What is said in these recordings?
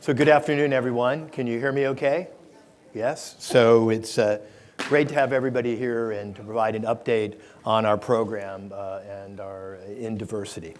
So good afternoon, everyone. Can you hear me okay? Yes? So it's great to have everybody here and to provide an update on our program and our in diversity.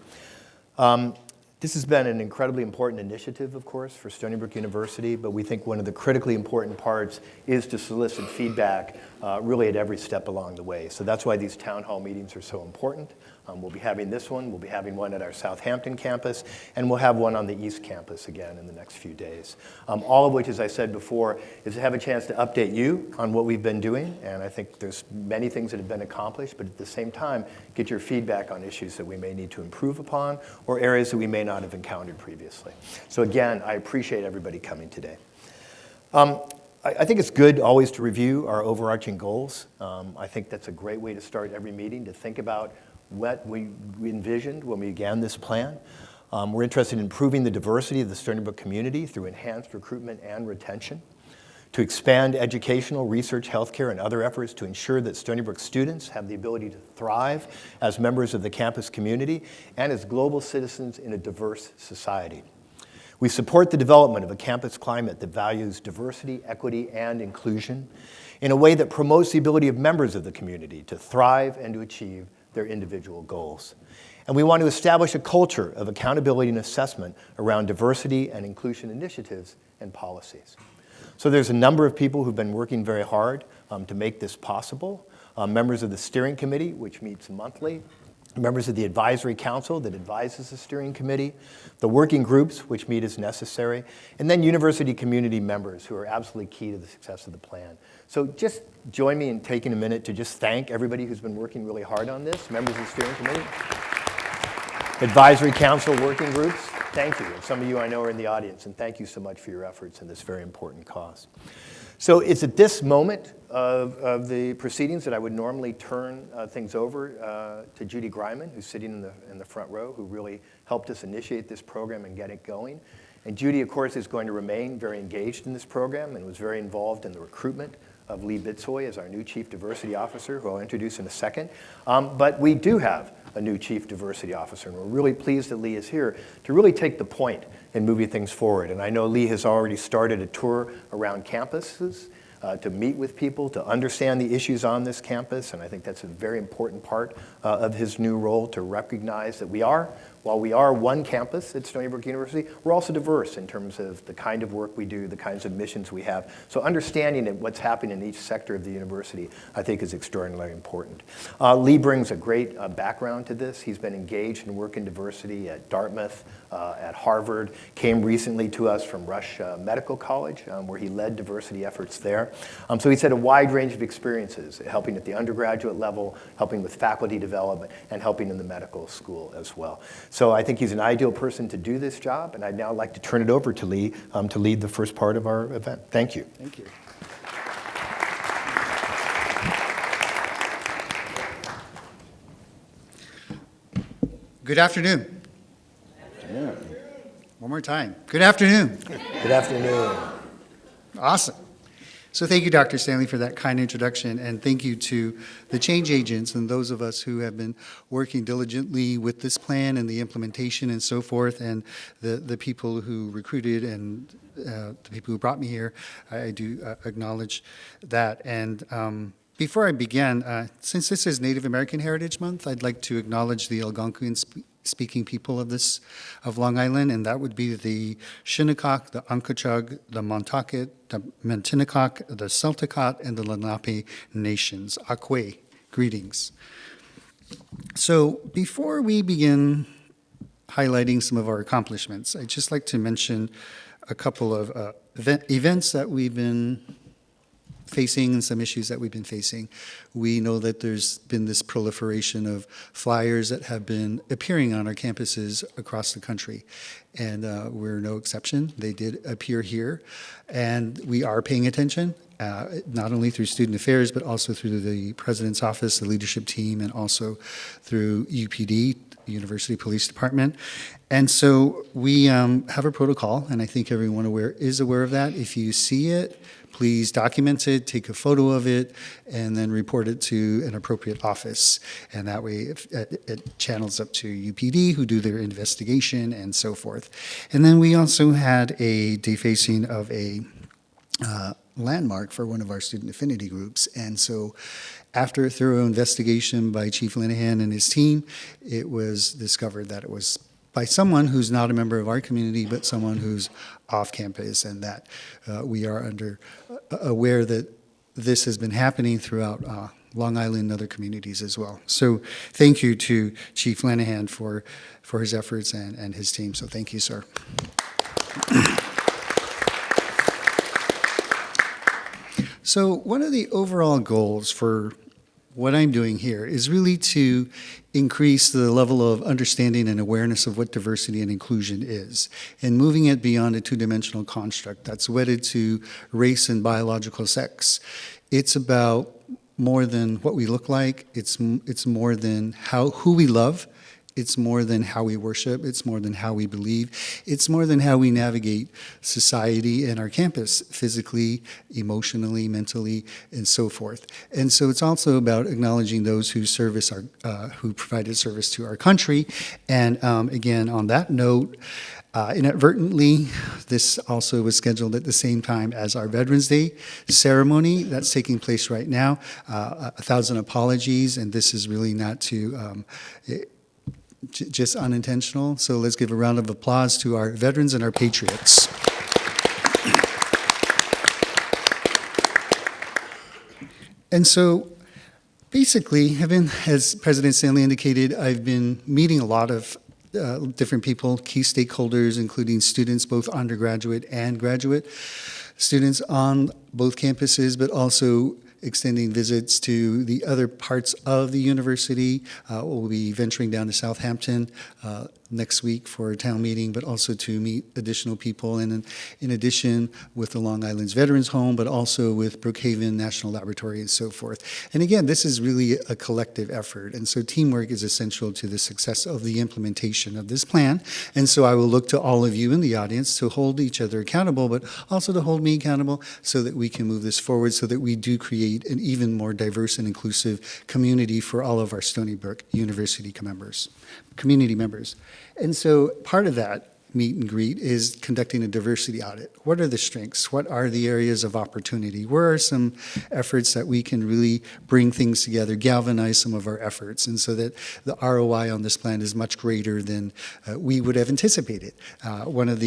This has been an incredibly important initiative, of course, for Stony Brook University, but we think one of the critically important parts is to solicit feedback really at every step along the way. So that's why these town hall meetings are so important. We'll be having this one, we'll be having one at our Southampton campus, and we'll have one on the East campus again in the next few days. All of which, as I said before, is to have a chance to update you on what we've been doing, and I think there's many things that have been accomplished, but at the same time, get your feedback on issues that we may need to improve upon or areas that we may not have encountered previously. So again, I appreciate everybody coming today. I think it's good always to review our overarching goals. I think that's a great way to start every meeting, to think about what we envisioned when we began this plan. We're interested in improving the diversity of the Stony Brook community through enhanced recruitment and retention, to expand educational, research, healthcare, and other efforts to ensure that Stony Brook students have the ability to thrive as members of the campus community and as global citizens in a diverse society. We support the development of a campus climate that values diversity, equity, and inclusion in a way that promotes the ability of members of the community to thrive and to achieve their individual goals. And we want to establish a culture of accountability and assessment around diversity and inclusion initiatives and policies. So there's a number of people who've been working very hard to make this possible. Members of the steering committee, which meets monthly, members of the advisory council that advises the steering committee, the working groups, which meet as necessary, and then university community members who are absolutely key to the success of the plan. So just join me in taking a minute to just thank everybody who's been working really hard on this, members of the steering committee, advisory council, working groups, thank you. And some of you I know are in the audience, and thank you so much for your efforts in this very important cause. So it's at this moment of the proceedings that I would normally turn things over to Judy Greiman, who's sitting in the front row, who really helped us initiate this program and get it going. And Judy, of course, is going to remain very engaged in this program and was very involved in the recruitment of Lee Bitsoy as our new Chief Diversity Officer, who I'll introduce in a second. But we do have a new Chief Diversity Officer, and we're really pleased that Lee is here to really take the point in moving things forward. And I know Lee has already started a tour around campuses to meet with people, to understand the issues on this campus, and I think that's a very important part of his new role, to recognize that while we are one campus at Stony Brook University, we're also diverse in terms of the kind of work we do, the kinds of missions we have. So understanding that what's happening in each sector of the university, I think, is extraordinarily important. Lee brings a great background to this. He's been engaged in work in diversity at Dartmouth, at Harvard, came recently to us from Rush Medical College, where he led diversity efforts there. So he's had a wide range of experiences, helping at the undergraduate level, helping with faculty development, and helping in the medical school as well. So I think he's an ideal person to do this job, and I'd now like to turn it over to Lee to lead the first part of our event. Thank you. Thank you. Good afternoon. Yeah. One more time. Good afternoon. Good afternoon. Awesome. So thank you, Dr. Stanley, for that kind introduction, and thank you to the change agents and those of us who have been working diligently with this plan and the implementation and so forth, and the people who recruited and the people who brought me here. I do acknowledge that. And before I begin, since this is Native American Heritage Month, I'd like to acknowledge the Algonquian speaking people of Long Island, and that would be the Shinnecock, the Uncochug, the Montaukett, the Mentinecock, the Celticot, and the Lenape nations. Akwe, greetings. So before we begin highlighting some of our accomplishments, I'd just like to mention a couple of events that we've been facing and some issues that we've been facing. We know that there's been this proliferation of flyers that have been appearing on our campuses across the country, and we're no exception. They did appear here, and we are paying attention, not only through student affairs, but also through the president's office, the leadership team, and also through UPD, University Police Department. And so we have a protocol, and I think everyone is aware of that. If you see it, please document it, take a photo of it, and then report it to an appropriate office. And that way it channels up to UPD, who do their investigation and so forth. And then we also had a defacing of a landmark for one of our student affinity groups. And so after a thorough investigation by Chief Linehan and his team, it was discovered that it was by someone who's not a member of our community, but someone who's off campus, and that we are aware that this has been happening throughout Long Island and other communities as well. So thank you to Chief Linehan for his efforts and his team. So thank you, sir. So one of the overall goals for what I'm doing here is really to increase the level of understanding and awareness of what diversity and inclusion is, and moving it beyond a two-dimensional construct that's wedded to race and biological sex. It's about more than what we look like. It's more than who we love. It's more than how we worship. It's more than how we believe. It's more than how we navigate society and our campus, physically, emotionally, mentally, and so forth. And so it's also about acknowledging those who who provided service to our country. And again, on that note, inadvertently, this also was scheduled at the same time as our Veterans Day ceremony that's taking place right now. 1,000 apologies, and this is really not to just unintentional. So let's give a round of applause to our veterans and our patriots. And so basically, as President Stanley indicated, I've been meeting a lot of different people, key stakeholders, including students, both undergraduate and graduate students on both campuses, but also extending visits to the other parts of the university. We'll be venturing down to Southampton next week for a town meeting, but also to meet additional people. And in addition, with the Long Island's Veterans Home, but also with Brookhaven National Laboratory and so forth. And again, this is really a collective effort. And so teamwork is essential to the success of the implementation of this plan. And so I will look to all of you in the audience to hold each other accountable, but also to hold me accountable so that we can move this forward, so that we do create an even more diverse and inclusive community for all of our Stony Brook University community members. And so part of that meet and greet is conducting a diversity audit. What are the strengths? What are the areas of opportunity? Where are some efforts that we can really bring things together, galvanize some of our efforts, and so that the ROI on this plan is much greater than we would have anticipated. One of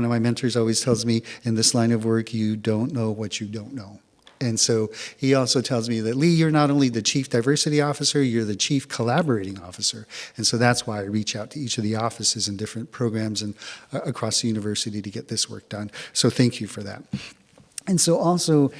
my mentors always tells me, in this line of work, you don't know what you don't know. And so he also tells me that, Lee, you're not only the chief diversity officer, you're the chief collaborating officer. And so that's why I reach out to each of the offices and different programs and across the university to get this work done. So thank you for that. And so also,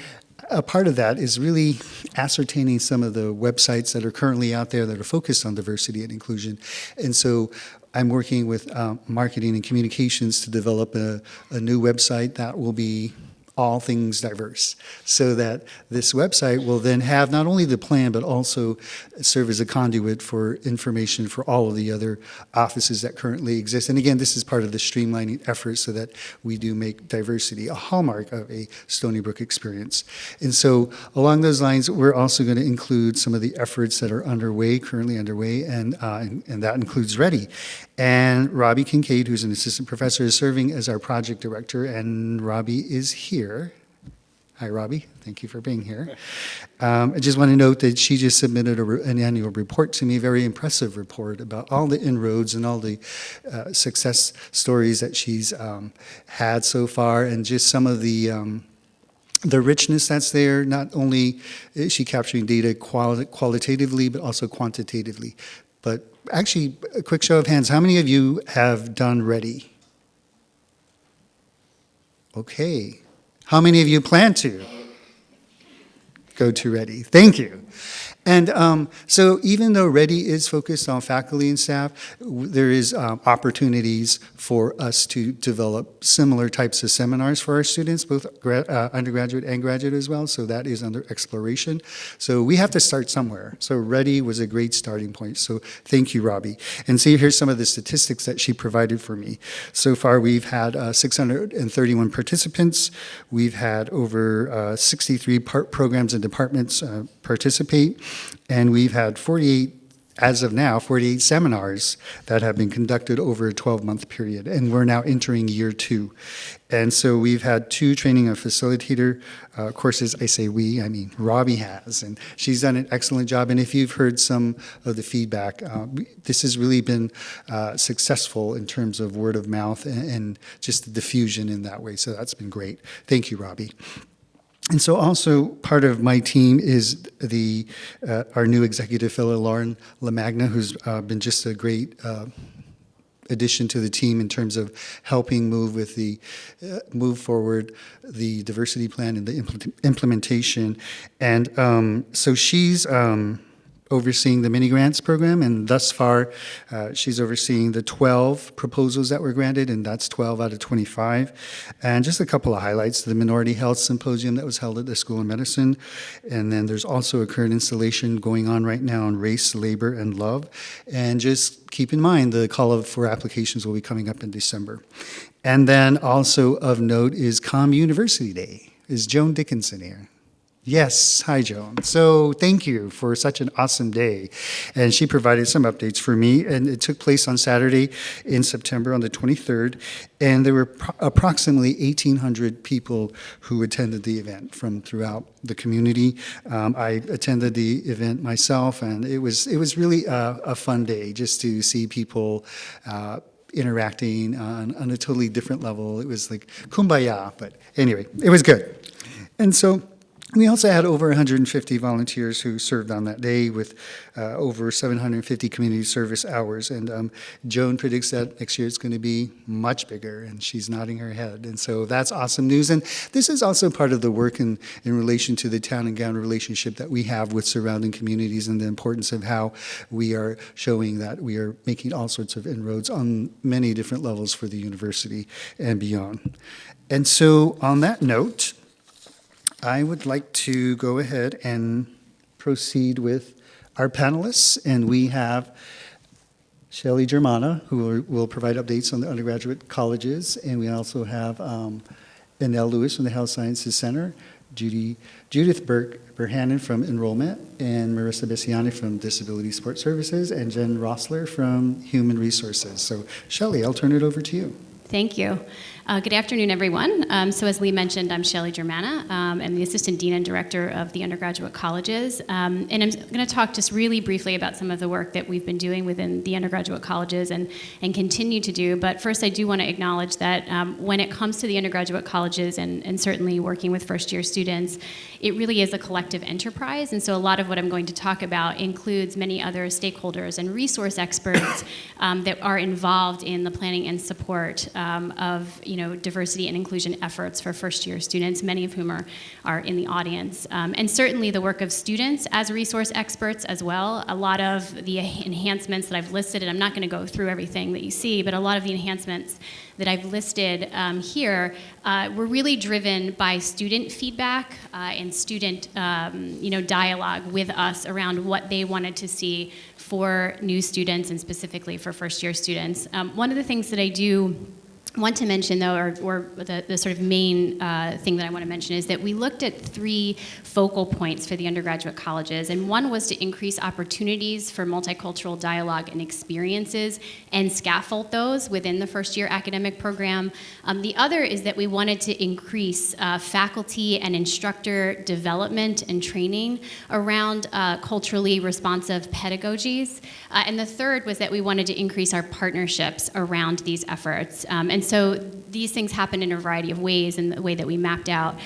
a part of that is really ascertaining some of the websites that are currently out there that are focused on diversity and inclusion. And so I'm working with marketing and communications to develop a new website that will be all things diverse, so that this website will then have not only the plan, but also serve as a conduit for information for all of the other offices that currently exist. And again, this is part of the streamlining effort so that we do make diversity a hallmark of a Stony Brook experience. And so along those lines, we're also going to include some of the efforts that are currently underway, and that includes READY. And Robbie Kincaid, who's an assistant professor, is serving as our project director, and Robbie is here. Hi, Robbie. Thank you for being here. I just want to note that she just submitted an annual report to me, a very impressive report about all the inroads and all the success stories that she's had so far, and just some of the richness that's there. Not only is she capturing data qualitatively, but also quantitatively. But actually, a quick show of hands, how many of you have done READY? Okay. How many of you plan to go to READY? Thank you. And so even though Ready is focused on faculty and staff, there is opportunities for us to develop similar types of seminars for our students, both undergraduate and graduate as well. So that is under exploration. So we have to start somewhere. So Ready was a great starting point. So thank you, Robbie. And so here's some of the statistics that she provided for me. So far, we've had 631 participants. We've had over 63 programs and departments participate. And we've had 48, as of now, 48 seminars that have been conducted over a 12-month period. And we're now entering year 2. And so we've had 2 training and facilitator courses. I say we, I mean Robbie has, and she's done an excellent job. And if you've heard some of the feedback, this has really been successful in terms of word of mouth and just the diffusion in that way. So that's been great. Thank you, Robbie. And so also part of my team is our new executive fellow, Lauren LaMagna, who's been just a great addition to the team in terms of helping move forward the diversity plan and the implementation. And so she's overseeing the mini grants program, and thus far she's overseeing the 12 proposals that were granted, and that's 12 out of 25. And just a couple of highlights: the Minority Health Symposium that was held at the School of Medicine, and then there's also a current installation going on right now on race, labor, and love. And just keep in mind the call for applications will be coming up in December. And then also of note is Com University Day. Is Joan Dickinson here? Yes, hi Joan. So thank you for such an awesome day. And she provided some updates for me, and it took place on Saturday in September on the 23rd, and there were approximately 1,800 people who attended the event from throughout the community. I attended the event myself, and it was really a fun day just to see people interacting on a totally different level. It was like kumbaya, but anyway, it was good. And so we also had over 150 volunteers who served on that day with over 750 community service hours. And Joan predicts that next year it's going to be much bigger, and she's nodding her head. And so that's awesome news. And this is also part of the work in relation to the town and gown relationship that we have with surrounding communities, and the importance of how we are showing that we are making all sorts of inroads on many different levels for the university and beyond. And so on that note, I would like to go ahead and proceed with our panelists, and we have Shelley Germana, who will provide updates on the undergraduate colleges, and we also have Annelle Lewis from the Health Sciences Center, Judith Burhannon from Enrollment, and Marissa Bessiani from Disability Support Services, and Jen Rossler from Human Resources. So Shelley, I'll turn it over to you. Thank you. Good afternoon, everyone. So as Lee mentioned, I'm Shelley Germana. I'm the Assistant Dean and Director of the Undergraduate Colleges. And I'm going to talk just really briefly about some of the work that we've been doing within the undergraduate colleges and continue to do. But first, I do want to acknowledge that when it comes to the undergraduate colleges and certainly working with first-year students, it really is a collective enterprise. And so a lot of what I'm going to talk about includes many other stakeholders and resource experts that are involved in the planning and support of diversity and inclusion efforts for first-year students, many of whom are in the audience. And certainly the work of students as resource experts as well. A lot of the enhancements that I've listed, and I'm not going to go through everything that you see, but a lot of the enhancements that I've listed here were really driven by student feedback and student dialogue with us around what they wanted to see for new students and specifically for first-year students. One of the things that I do want to mention, though, or the sort of main thing that I want to mention is that we looked at 3 focal points for the undergraduate colleges, and one was to increase opportunities for multicultural dialogue and experiences and scaffold those within the first-year academic program. The other is that we wanted to increase faculty and instructor development and training around culturally responsive pedagogies. And the third was that we wanted to increase our partnerships around these efforts. And And so these things happen in a variety of ways in the way that we mapped out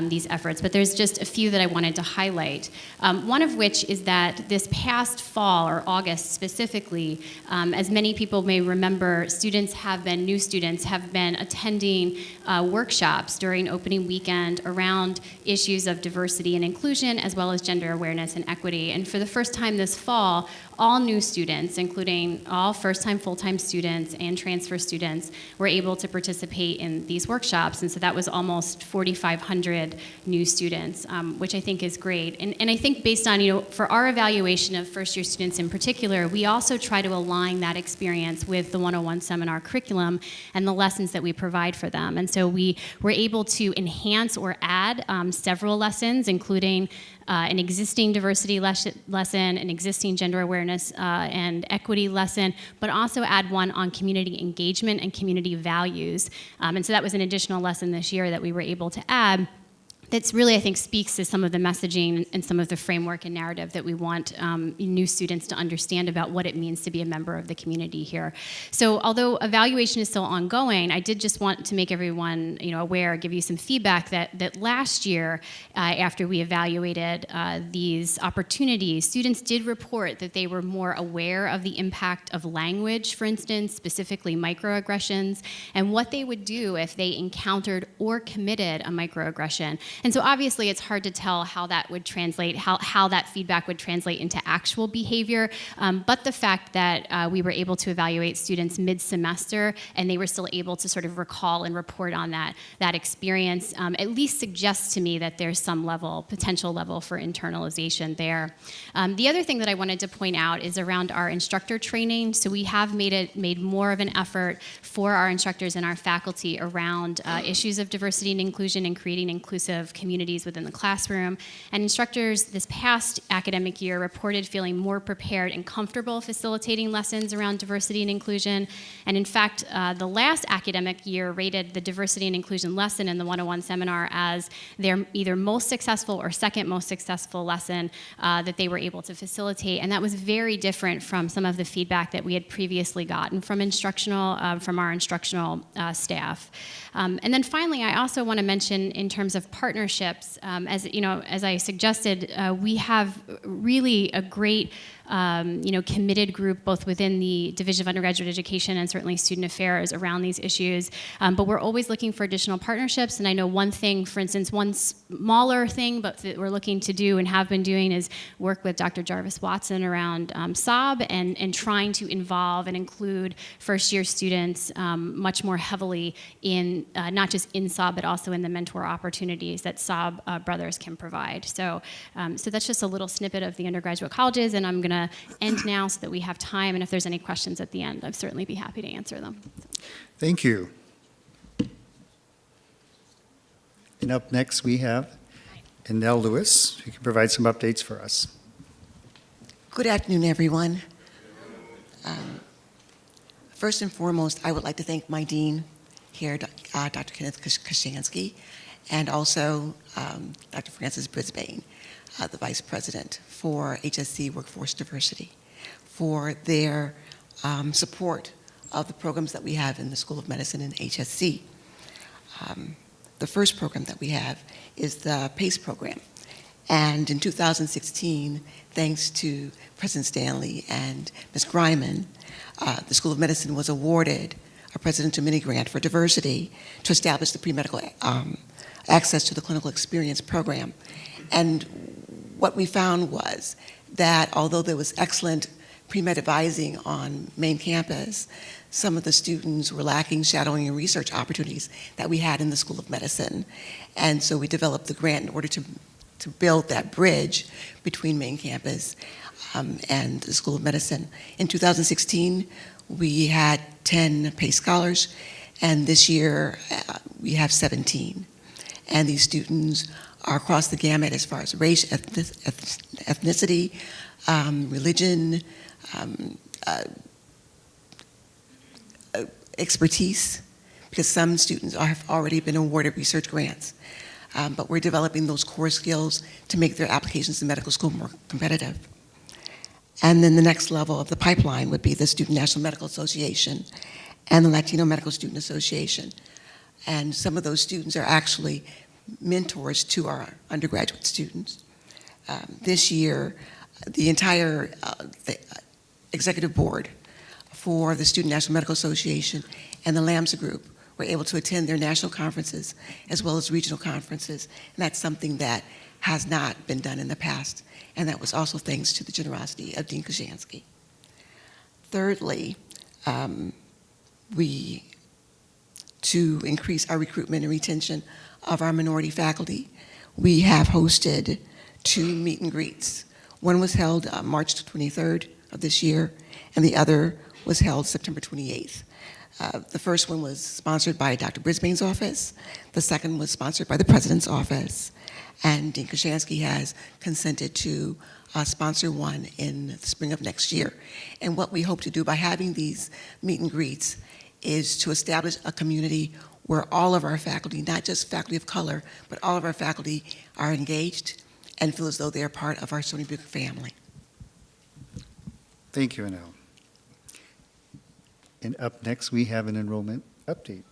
these efforts, but there's just a few that I wanted to highlight. One of which is that this past fall, or August specifically, as many people may remember, new students have been attending workshops during opening weekend around issues of diversity and inclusion, as well as gender awareness and equity. And for the first time this fall, all new students, including all first-time, full-time students and transfer students, were able to participate in these workshops. And so that was almost 4,500 new students, which I think is great. And I think based on, for our evaluation of first-year students in particular, we also try to align that experience with the 101 seminar curriculum and the lessons that we provide for them. And so we were able to enhance or add several lessons, including an existing diversity lesson, an existing gender awareness and equity lesson, but also add one on community engagement and community values. And so that was an additional lesson this year that we were able to add. That's really, I think, speaks to some of the messaging and some of the framework and narrative that we want new students to understand about what it means to be a member of the community here. So although evaluation is still ongoing, I did just want to make everyone aware, give you some feedback that last year, after we evaluated these opportunities, students did report that they were more aware of the impact of language, for instance, specifically microaggressions, and what they would do if they encountered or committed a microaggression. And so obviously it's hard to tell how that would translate, how that feedback would translate into actual behavior, but the fact that we were able to evaluate students mid-semester and they were still able to sort of recall and report on that experience at least suggests to me that there's some potential level for internalization there. The other thing that I wanted to point out is around our instructor training. So we have made more of an effort for our instructors and our faculty around issues of diversity and inclusion and creating inclusive communities within the classroom. And instructors this past academic year reported feeling more prepared and comfortable facilitating lessons around diversity and inclusion. And in fact, the last academic year rated the diversity and inclusion lesson in the 101 seminar as their either most successful or second most successful lesson that they were able to facilitate. And that was very different from some of the feedback that we had previously gotten from from our instructional staff. And then finally, I also want to mention in terms of partnerships, as I suggested, we have really a great committed group both within the Division of Undergraduate Education and certainly Student Affairs around these issues. But we're always looking for additional partnerships. And I know one thing, for instance, one smaller thing, but that we're looking to do and have been doing is work with Dr. Jarvis Watson around SOB and trying to involve and include first-year students much more heavily in not just in SOB, but also in the mentor opportunities that SOB brothers can provide. So that's just a little snippet of the undergraduate colleges, and I'm going to end now so that we have time, and if there's any questions at the end, I'd certainly be happy to answer them. Thank you. And up next, we have Annelle Lewis, who can provide some updates for us. Good afternoon, everyone. First and foremost, I would like to thank my dean here, Dr. Kenneth Kashansky, and also Dr. Francis Brisbane, the Vice President for HSC Workforce Diversity, for their support of the programs that we have in the School of Medicine and HSC. The first program that we have is the PACE program. And in 2016, thanks to President Stanley and Ms. Greiman, the School of Medicine was awarded a Presidential Mini Grant for Diversity to establish the pre-medical access to the clinical experience program. And what we found was that although there was excellent pre-med advising on main campus, some of the students were lacking shadowing and research opportunities that we had in the School of Medicine. And so we developed the grant in order to build that bridge between main campus and the School of Medicine. In 2016, we had 10 PACE scholars, and this year we have 17. And these students are across the gamut as far as race, ethnicity, religion, expertise, because some students have already been awarded research grants. But we're developing those core skills to make their applications in medical school more competitive. And then the next level of the pipeline would be the Student National Medical Association. and the Latino Medical Student Association. And some of those students are actually mentors to our undergraduate students. This year, the entire the executive board for the Student National Medical Association and the LAMSA group were able to attend their national conferences as well as regional conferences. And that's something that has not been done in the past. And that was also thanks to the generosity of Dean Kashansky. Thirdly, to increase our recruitment and retention of our minority faculty, we have hosted 2 meet and greets. One was held March 23rd of this year, and the other was held September 28th. The first one was sponsored by Dr. Brisbane's office. The second was sponsored by the President's office. And Dean Kashansky has consented to sponsor one in the spring of next year. And what we hope to do by having these meet and greets is to establish a community where all of our faculty, not just faculty of color, but all of our faculty are engaged and feel as though they are part of our Stony Brook family. Thank you, Anel. And up next, we have an enrollment update.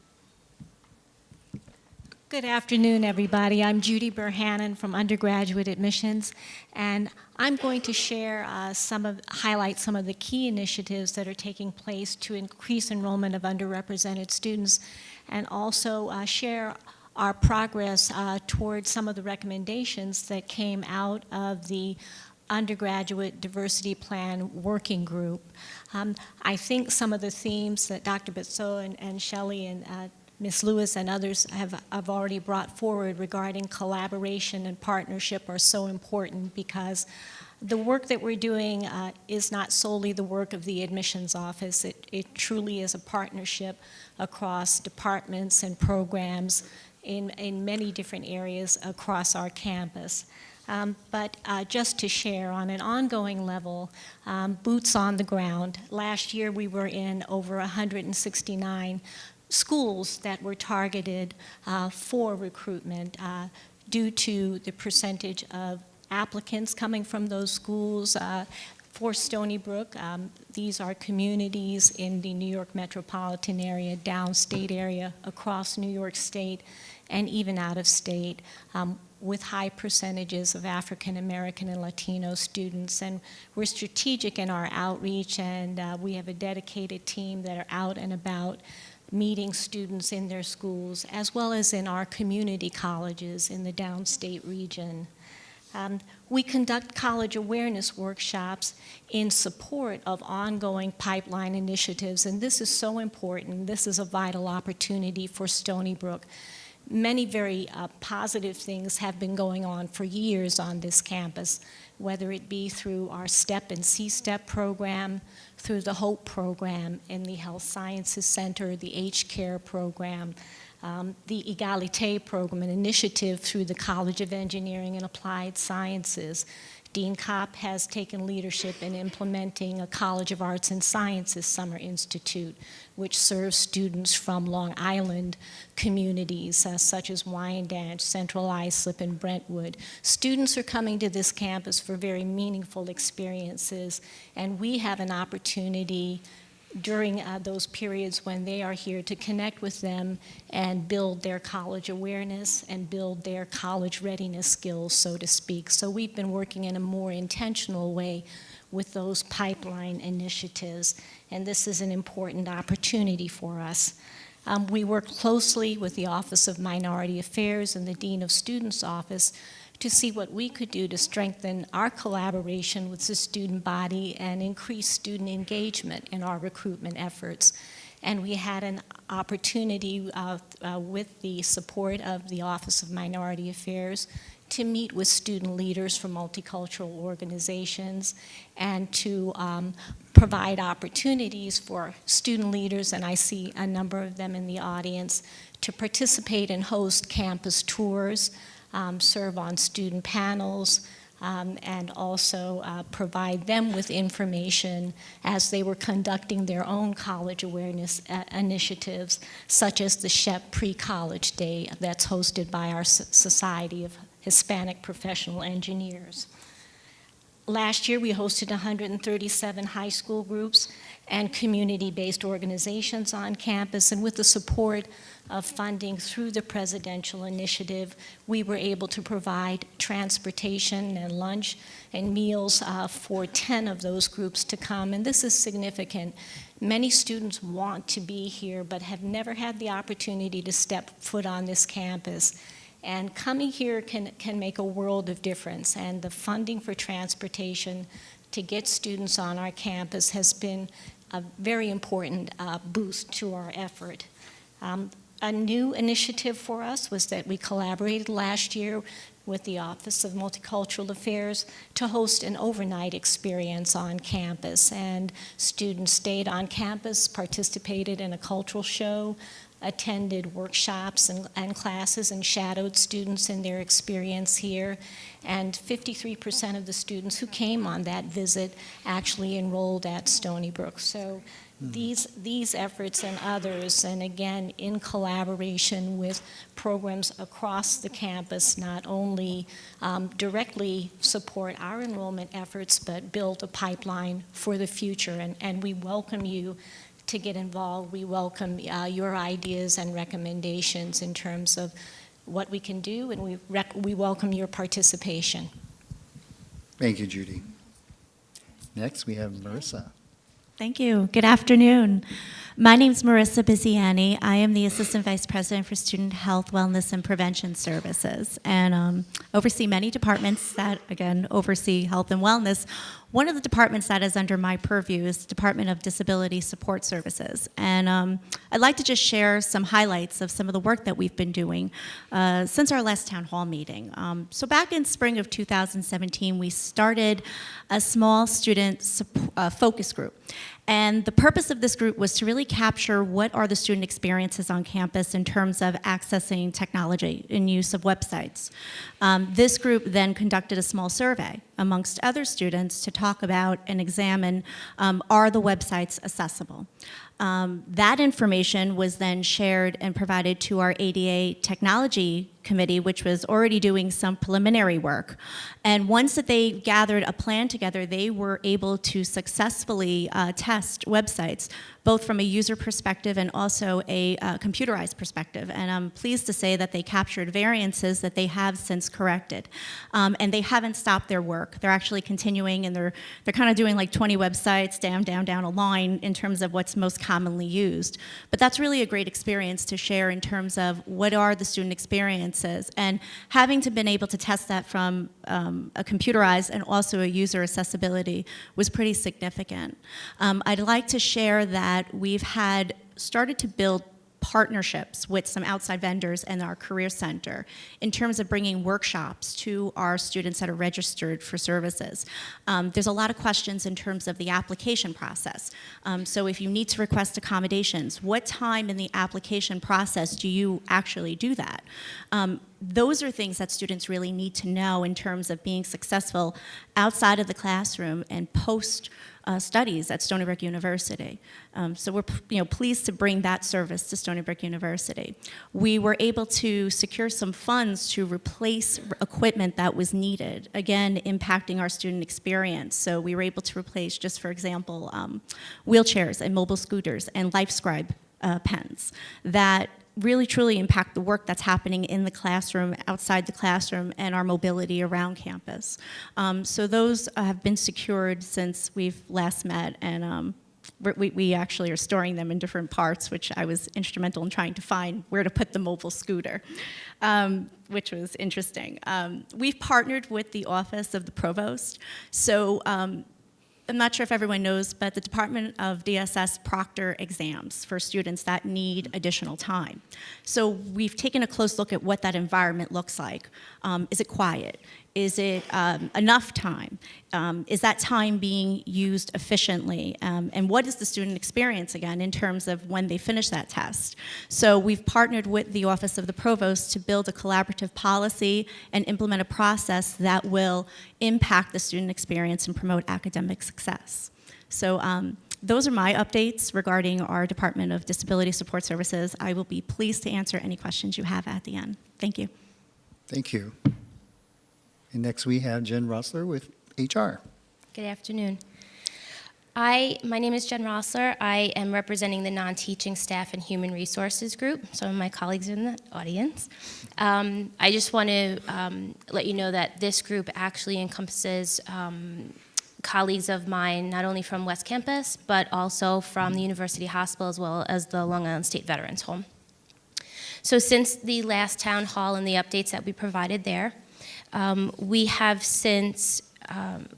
Good afternoon, everybody. I'm Judy Burhannon from Undergraduate Admissions, and I'm going to share highlight some of the key initiatives that are taking place to increase enrollment of underrepresented students, and also share our progress towards some of the recommendations that came out of the Undergraduate Diversity Plan Working Group. I think some of the themes that Dr. Bitso and Shelley and Ms. Lewis and others have already brought forward regarding collaboration and partnership are so important, because the work that we're doing is not solely the work of the admissions office. It truly is a partnership across departments and programs in many different areas across our campus. But just to share on an ongoing level, boots on the ground. Last year we were in over 169 schools that were targeted for recruitment due to the percentage of applicants coming from those schools for Stony Brook. These are communities in the New York metropolitan area, downstate area, across New York State, and even out of state, with high percentages of African American and Latino students. And we're strategic in our outreach, and we have a dedicated team that are out and about meeting students in their schools, as well as in our community colleges in the downstate region. We conduct college awareness workshops in support of ongoing pipeline initiatives, and this is so important. This is a vital opportunity for Stony Brook. Many very positive things have been going on for years on this campus, whether it be through our STEP and C-STEP program, through the HOPE program in the Health Sciences Center, the H-Care program, the Egalite program, an initiative through the College of Engineering and Applied Sciences. Dean Kopp has taken leadership in implementing a College of Arts and Sciences Summer Institute, which serves students from Long Island communities such as Wyandanch, Central Islip, and Brentwood. Students are coming to this campus for very meaningful experiences, and we have an opportunity during those periods when they are here to connect with them and build their college awareness and build their college readiness skills, so to speak. So we've been working in a more intentional way with those pipeline initiatives, and this is an important opportunity for us. We work closely with the Office of Minority Affairs and the Dean of Students Office to see what we could do to strengthen our collaboration with the student body and increase student engagement in our recruitment efforts. And we had an opportunity with the support of the Office of Minority Affairs to meet with student leaders from multicultural organizations and to provide opportunities for student leaders, and I see a number of them in the audience, to participate and host campus tours, serve on student panels, and also provide them with information as they were conducting their own college awareness initiatives, such as the SHEP Pre-College Day that's hosted by our Society of Hispanic Professional Engineers. Last year, we hosted 137 high school groups and community-based organizations on campus, and with the support of funding through the presidential initiative, we were able to provide transportation and lunch and meals for 10 of those groups to come, and this is significant. Many students want to be here but have never had the opportunity to step foot on this campus. And coming here can make a world of difference, and the funding for transportation to get students on our campus has been a very important boost to our effort. A new initiative for us was that we collaborated last year with the Office of Multicultural Affairs to host an overnight experience on campus, and students stayed on campus, participated in a cultural show, attended workshops and classes, and shadowed students in their experience here. And 53% of the students who came on that visit actually enrolled at Stony Brook. So these efforts and others, and again, in collaboration with programs across the campus, not only directly support our enrollment efforts, but build a pipeline for the future. And we welcome you to get involved. We welcome your ideas and recommendations in terms of what we can do, and we welcome your participation. Thank you, Judy. Next, we have Marissa. Thank you. Good afternoon. My name is Marissa Biziani. I am the Assistant Vice President for Student Health, Wellness, and Prevention Services, and oversee many departments that, again, oversee health and wellness. One of the departments that is under my purview is the Department of Disability Support Services. And I'd like to just share some highlights of some of the work that we've been doing since our last town hall meeting. So back in spring of 2017, we started a small student focus group. And the purpose of this group was to really capture what are the student experiences on campus in terms of accessing technology and use of websites. This group then conducted a small survey amongst other students to talk about and examine, are the websites accessible? That information was then shared and provided to our ADA Technology Committee, which was already doing some preliminary work. And once that they gathered a plan together, they were able to successfully test websites, both from a user perspective and also a computerized perspective. And I'm pleased to say that they captured variances that they have since corrected. And they haven't stopped their work. They're actually continuing, and they're kind of doing like 20 websites down a line in terms of what's most commonly used. But that's really a great experience to share in terms of what are the student experiences. And having been able to test that from a computerized and also a user accessibility was pretty significant. I'd like to share that we've started to build partnerships with some outside vendors and our Career Center in terms of bringing workshops to our students that are registered for services. There's a lot of questions in terms of the application process. So if you need to request accommodations, what time in the application process do you actually do that? Those are things that students really need to know in terms of being successful outside of the classroom and post studies at Stony Brook University. So we're pleased to bring that service to Stony Brook University. We were able to secure some funds to replace equipment that was needed, again, impacting our student experience. So we were able to replace, just for example, wheelchairs and mobile scooters and LifeScribe pens that really truly impact the work that's happening in the classroom, outside the classroom, and our mobility around campus. So those have been secured since we've last met, and we actually are storing them in different parts, which I was instrumental in trying to find where to put the mobile scooter, which was interesting. We've partnered with the Office of the Provost. So I'm not sure if everyone knows, but the Department of DSS proctor exams for students that need additional time. So we've taken a close look at what that environment looks like. Is it quiet? Is it enough time? Is that time being used efficiently? And what is the student experience, again, in terms of when they finish that test? So we've partnered with the Office of the Provost to build a collaborative policy and implement a process that will impact the student experience and promote academic success. So those are my updates regarding our Department of Disability Support Services. I will be pleased to answer any questions you have at the end. Thank you. Thank you. And next we have Jen Rossler with HR. Good afternoon. My name is Jen Rossler. I am representing the non-teaching staff and human resources group. Some of my colleagues are in the audience. I just want to let you know that this group actually encompasses colleagues of mine, not only from West Campus, but also from the University Hospital as well as the Long Island State Veterans Home. So since the last town hall and the updates that we provided there, we have since,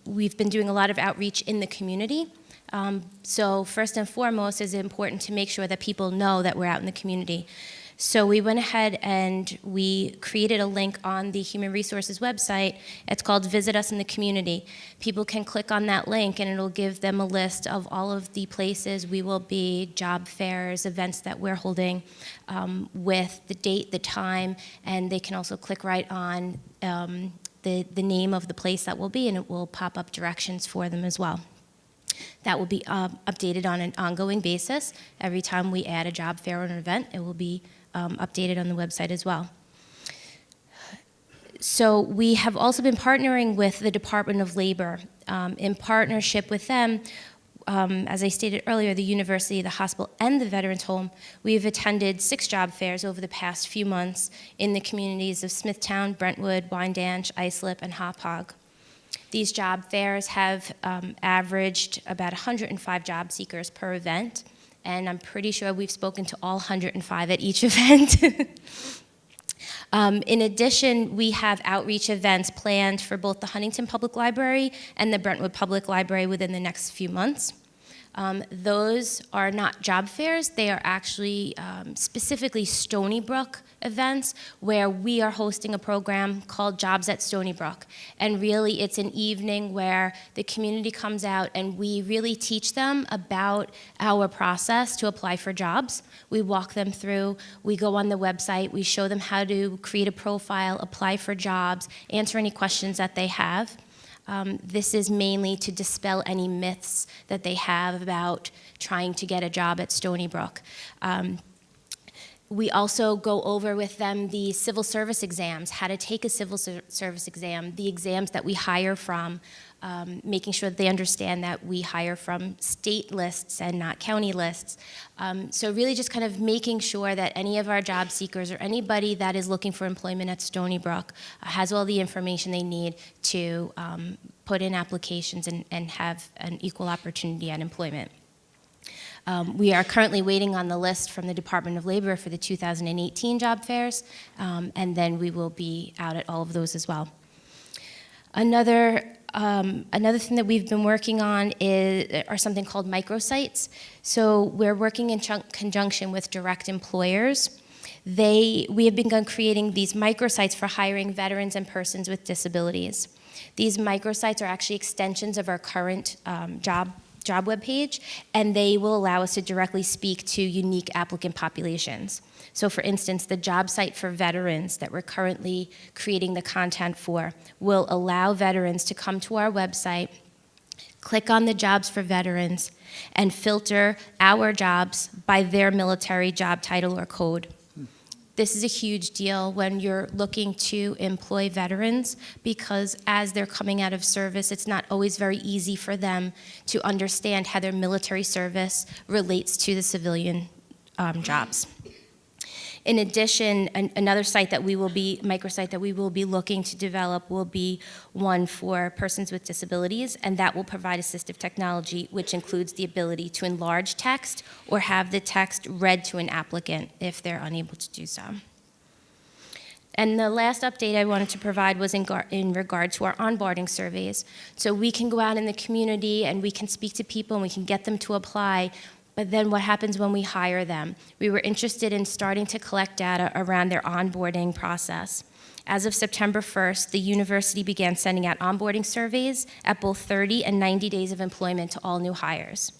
we've been doing a lot of outreach in the community. So first and foremost, it's important to make sure that people know that we're out in the community. So we went ahead and we created a link on the Human Resources website. It's called Visit Us in the Community. People can click on that link and it'll give them a list of all of the places we will be, job fairs, events that we're holding, with the date, the time, and they can also click right on the name of the place that will be, and it will pop up directions for them as well. That will be updated on an ongoing basis. Every time we add a job fair or an event, it will be updated on the website as well. So we have also been partnering with the Department of Labor. In partnership with them, as I stated earlier, the university, the hospital, and the Veterans Home, we've attended 6 job fairs over the past few months in the communities of Smithtown, Brentwood, Wyandanch, Islip, and Hauppauge. These job fairs have averaged about 105 job seekers per event, and I'm pretty sure we've spoken to all 105 at each event. In addition, we have outreach events planned for both the Huntington Public Library and the Brentwood Public Library within the next few months. Those are not job fairs. They are actually specifically Stony Brook events where we are hosting a program called Jobs at Stony Brook. And really, it's an evening where the community comes out and we really teach them about our process to apply for jobs. We walk them through, we go on the website, we show them how to create a profile, apply for jobs, answer any questions that they have. This is mainly to dispel any myths that they have about trying to get a job at Stony Brook. We also go over with them the civil service exams, how to take a civil service exam, the exams that we hire from, making sure that they understand that we hire from state lists and not county lists. So really just kind of making sure that any of our job seekers or anybody that is looking for employment at Stony Brook has all the information they need to put in applications and have an equal opportunity at employment. We are currently waiting on the list from the Department of Labor for the 2018 job fairs, and then we will be out at all of those as well. Another thing that we've been working on are something called microsites. So we're working in conjunction with direct employers. We have begun creating these microsites for hiring veterans and persons with disabilities. These microsites are actually extensions of our current job webpage, and they will allow us to directly speak to unique applicant populations. So for instance, the job site for veterans that we're currently creating the content for will allow veterans to come to our website, click on the jobs for veterans, and filter our jobs by their military job title or code. This is a huge deal when you're looking to employ veterans because as they're coming out of service, it's not always very easy for them to understand how their military service relates to the civilian jobs. In addition, another site that microsite that we will be looking to develop will be one for persons with disabilities, and that will provide assistive technology, which includes the ability to enlarge text or have the text read to an applicant if they're unable to do so. And the last update I wanted to provide was in regard to our onboarding surveys. So we can go out in the community and we can speak to people and we can get them to apply. But then what happens when we hire them? We were interested in starting to collect data around their onboarding process. As of September 1st, the university began sending out onboarding surveys at both 30 and 90 days of employment to all new hires.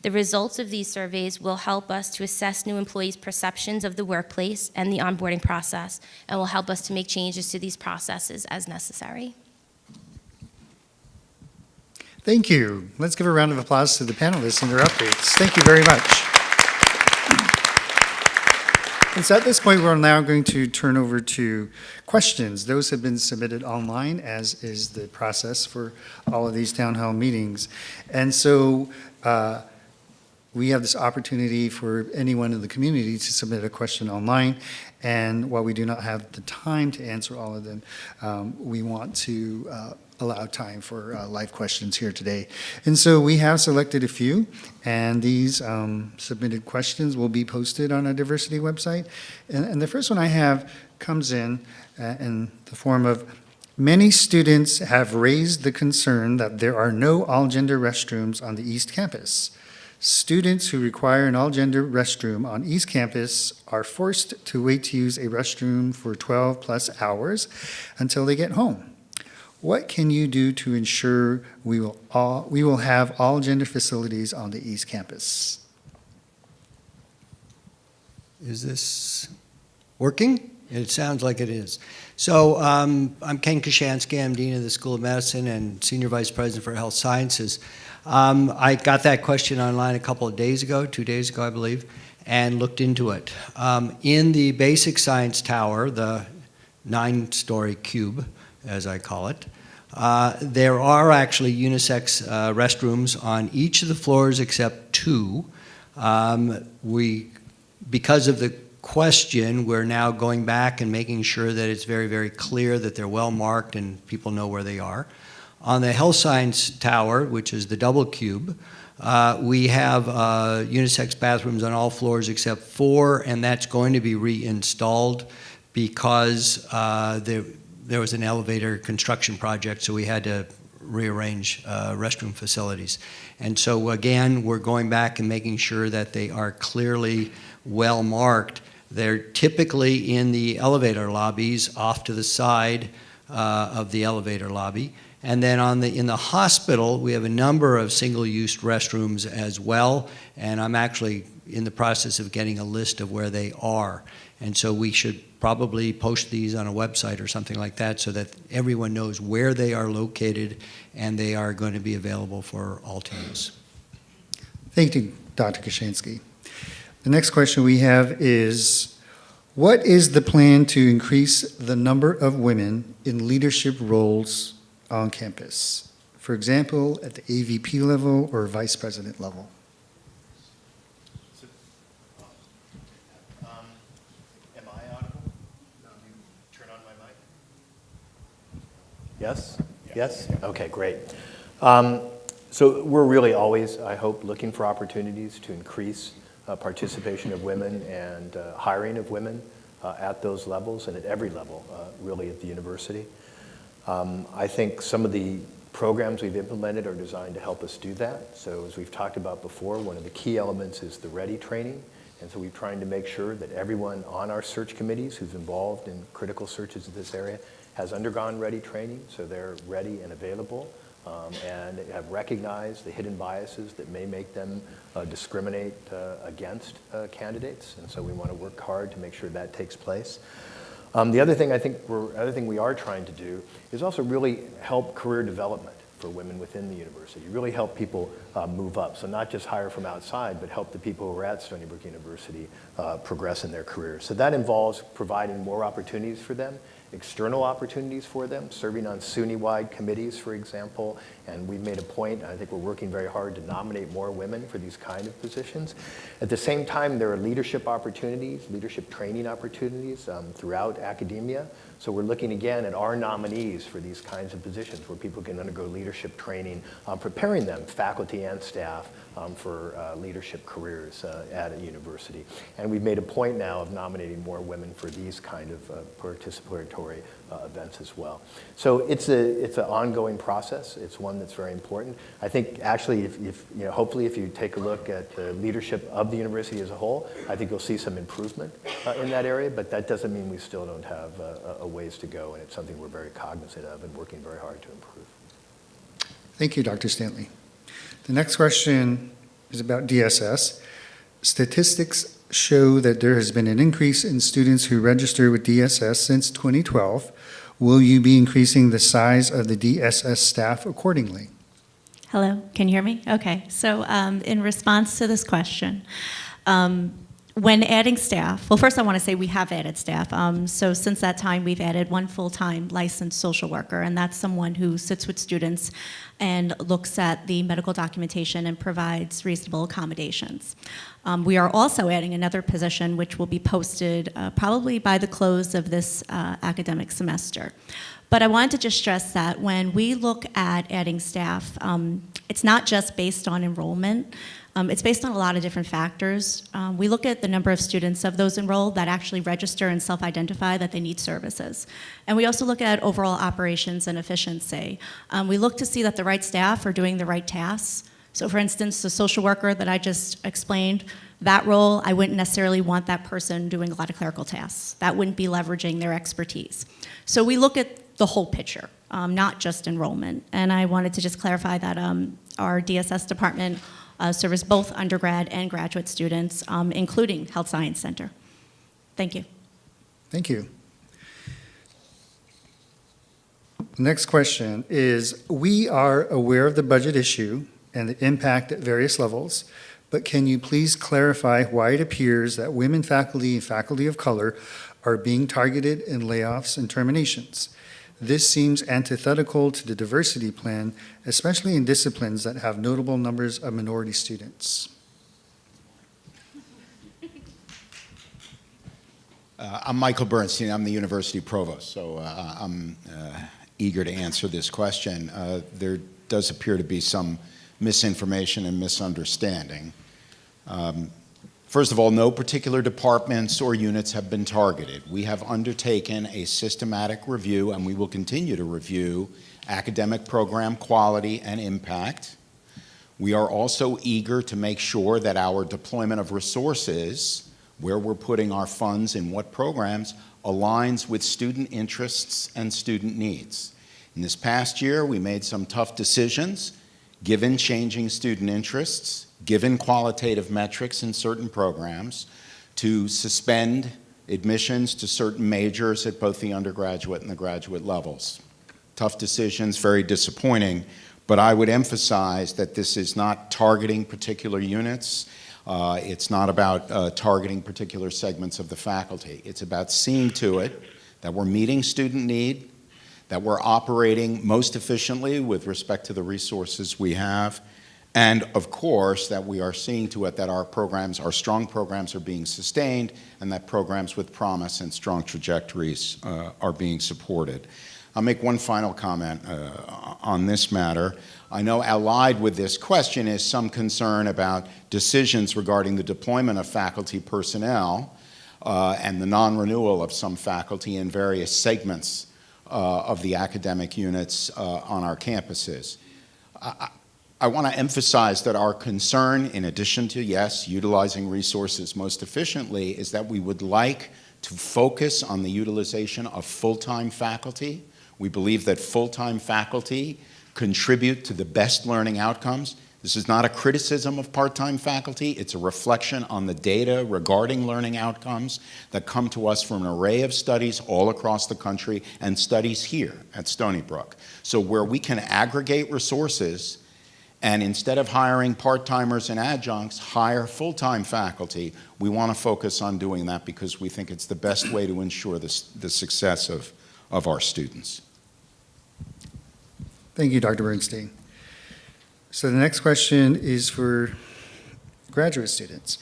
The results of these surveys will help us to assess new employees' perceptions of the workplace and the onboarding process, and will help us to make changes to these processes as necessary. Thank you. Let's give a round of applause to the panelists and their updates. Thank you very much. And so at this point, we're now going to turn over to questions. Those have been submitted online, as is the process for all of these town hall meetings. And so we have this opportunity for anyone in the community to submit a question online. And while we do not have the time to answer all of them, we want to allow time for live questions here today. And so we have selected a few, and these submitted questions will be posted on our diversity website. And the first one I have comes in the form of, many students have raised the concern that there are no all-gender restrooms on the East Campus. Students who require an all-gender restroom on East Campus are forced to wait to use a restroom for 12+ hours until they get home. What can you do to ensure we will have all-gender facilities on the East Campus? Is this working? It sounds like it is. So I'm Ken Kashansky. I'm Dean of the School of Medicine and Senior Vice President for Health Sciences. I got that question online a couple of days ago, 2 days ago, I believe, and looked into it. In the basic science tower, the 9-story cube, as I call it, there are actually unisex restrooms on each of the floors except 2. Because of the question, we're now going back and making sure that it's very, very clear that they're well marked and people know where they are. On the health science tower, which is the double cube, we have unisex bathrooms on all floors except 4, and that's going to be reinstalled because there was an elevator construction project, so we had to rearrange restroom facilities. And so again, we're going back and making sure that they are clearly well marked. They're typically in the elevator lobbies off to the side of the elevator lobby. And then in the hospital, we have a number of single-use restrooms as well, and I'm actually in the process of getting a list of where they are. And so we should probably post these on a website or something like that so that everyone knows where they are located and they are going to be available for all to use. Thank you, Dr. Kashansky. The next question we have is, what is the plan to increase the number of women in leadership roles on campus? For example, at the AVP level or vice president level? Am I audible? Turn on my mic. Yes? Yes? Okay, great. So we're really always, I hope, looking for opportunities to increase participation of women and hiring of women at those levels and at every level, really, at the university. I think some of the programs we've implemented are designed to help us do that. So as we've talked about before, one of the key elements is the READY training. And so we're trying to make sure that everyone on our search committees who's involved in critical searches in this area has undergone READY training, so they're ready and available, and have recognized the hidden biases that may make them discriminate against candidates. And so we want to work hard to make sure that takes place. The other thing we are trying to do is also really help career development for women within the university, really help people move up. So not just hire from outside, but help the people who are at Stony Brook University progress in their careers. So that involves providing more opportunities for them, external opportunities for them, serving on SUNY-wide committees, for example, and we've made a point, and I think we're working very hard to nominate more women for these kind of positions. At the same time, there are leadership opportunities, leadership training opportunities throughout academia. So we're looking again at our nominees for these kinds of positions where people can undergo leadership training, preparing them, faculty and staff, for leadership careers at a university. And we've made a point now of nominating more women for these kind of participatory events as well. So it's an ongoing process. It's one that's very important. I think actually, hopefully if you take a look at the leadership of the university as a whole, I think you'll see some improvement in that area, but that doesn't mean we still don't have a ways to go, and it's something we're very cognizant of and working very hard to improve. Thank you, Dr. Stanley. The next question is about DSS. Statistics show that there has been an increase in students who register with DSS since 2012. Will you be increasing the size of the DSS staff accordingly? Hello, can you hear me? Okay, so in response to this question, when adding staff, well, first I want to say we have added staff. So since that time, we've added one full-time licensed social worker, and that's someone who sits with students and looks at the medical documentation and provides reasonable accommodations. We are also adding another position, which will be posted probably by the close of this academic semester. But I wanted to just stress that when we look at adding staff, it's not just based on enrollment. It's based on a lot of different factors. We look at the number of students of those enrolled that actually register and self-identify that they need services. And we also look at overall operations and efficiency. We look to see that the right staff are doing the right tasks. So for instance, the social worker that I just explained, that role, I wouldn't necessarily want that person doing a lot of clerical tasks. That wouldn't be leveraging their expertise. So we look at the whole picture, not just enrollment. And I wanted to just clarify that our DSS department service both undergrad and graduate students, including Health Science Center. Thank you. Thank you. Next question is, we are aware of the budget issue and the impact at various levels, but can you please clarify why it appears that women faculty and faculty of color are being targeted in layoffs and terminations? This seems antithetical to the diversity plan, especially in disciplines that have notable numbers of minority students. I'm Michael Bernstein. I'm the university provost, so I'm eager to answer this question. There does appear to be some misinformation and misunderstanding. First of all, no particular departments or units have been targeted. We have undertaken a systematic review, and we will continue to review academic program quality and impact. We are also eager to make sure that our deployment of resources, where we're putting our funds in what programs, aligns with student interests and student needs. In this past year, we made some tough decisions, given changing student interests, given qualitative metrics in certain programs, to suspend admissions to certain majors at both the undergraduate and the graduate levels. Tough decisions, very disappointing, but I would emphasize that this is not targeting particular units. It's not about targeting particular segments of the faculty. It's about seeing to it that we're meeting student need, that we're operating most efficiently with respect to the resources we have, and of course, that we are seeing to it that our programs, our strong programs, are being sustained, and that programs with promise and strong trajectories are being supported. I'll make one final comment on this matter. I know allied with this question is some concern about decisions regarding the deployment of faculty personnel and the non-renewal of some faculty in various segments of the academic units on our campuses. I want to emphasize that our concern, in addition to, yes, utilizing resources most efficiently, is that we would like to focus on the utilization of full-time faculty. We believe that full-time faculty contribute to the best learning outcomes. This is not a criticism of part-time faculty. It's a reflection on the data regarding learning outcomes that come to us from an array of studies all across the country and studies here at Stony Brook. So where we can aggregate resources and instead of hiring part-timers and adjuncts, hire full-time faculty, we want to focus on doing that because we think it's the best way to ensure the success of our students. Thank you, Dr. Bernstein. So the next question is for graduate students,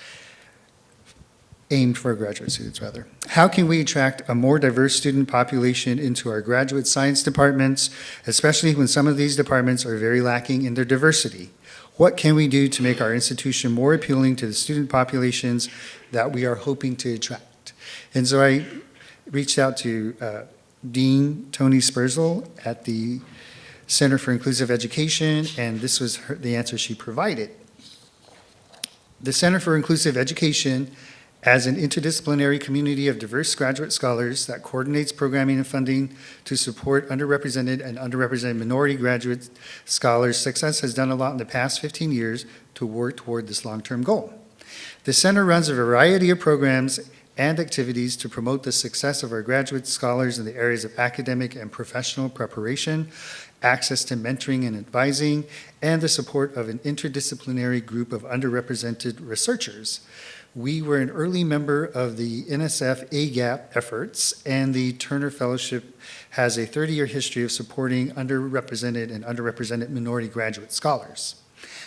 aimed for graduate students rather. How can we attract a more diverse student population into our graduate science departments, especially when some of these departments are very lacking in their diversity? What can we do to make our institution more appealing to the student populations that we are hoping to attract? And so I reached out to Dean Tony Spursel at the Center for Inclusive Education, and this was the answer she provided. The Center for Inclusive Education, as an interdisciplinary community of diverse graduate scholars that coordinates programming and funding to support underrepresented and underrepresented minority graduate scholars' success, has done a lot in the past 15 years to work toward this long-term goal. The center runs a variety of programs and activities to promote the success of our graduate scholars in the areas of academic and professional preparation, access to mentoring and advising, and the support of an interdisciplinary group of underrepresented researchers. We were an early member of the NSF AGAP efforts, and the Turner Fellowship has a 30-year history of supporting underrepresented and underrepresented minority graduate scholars.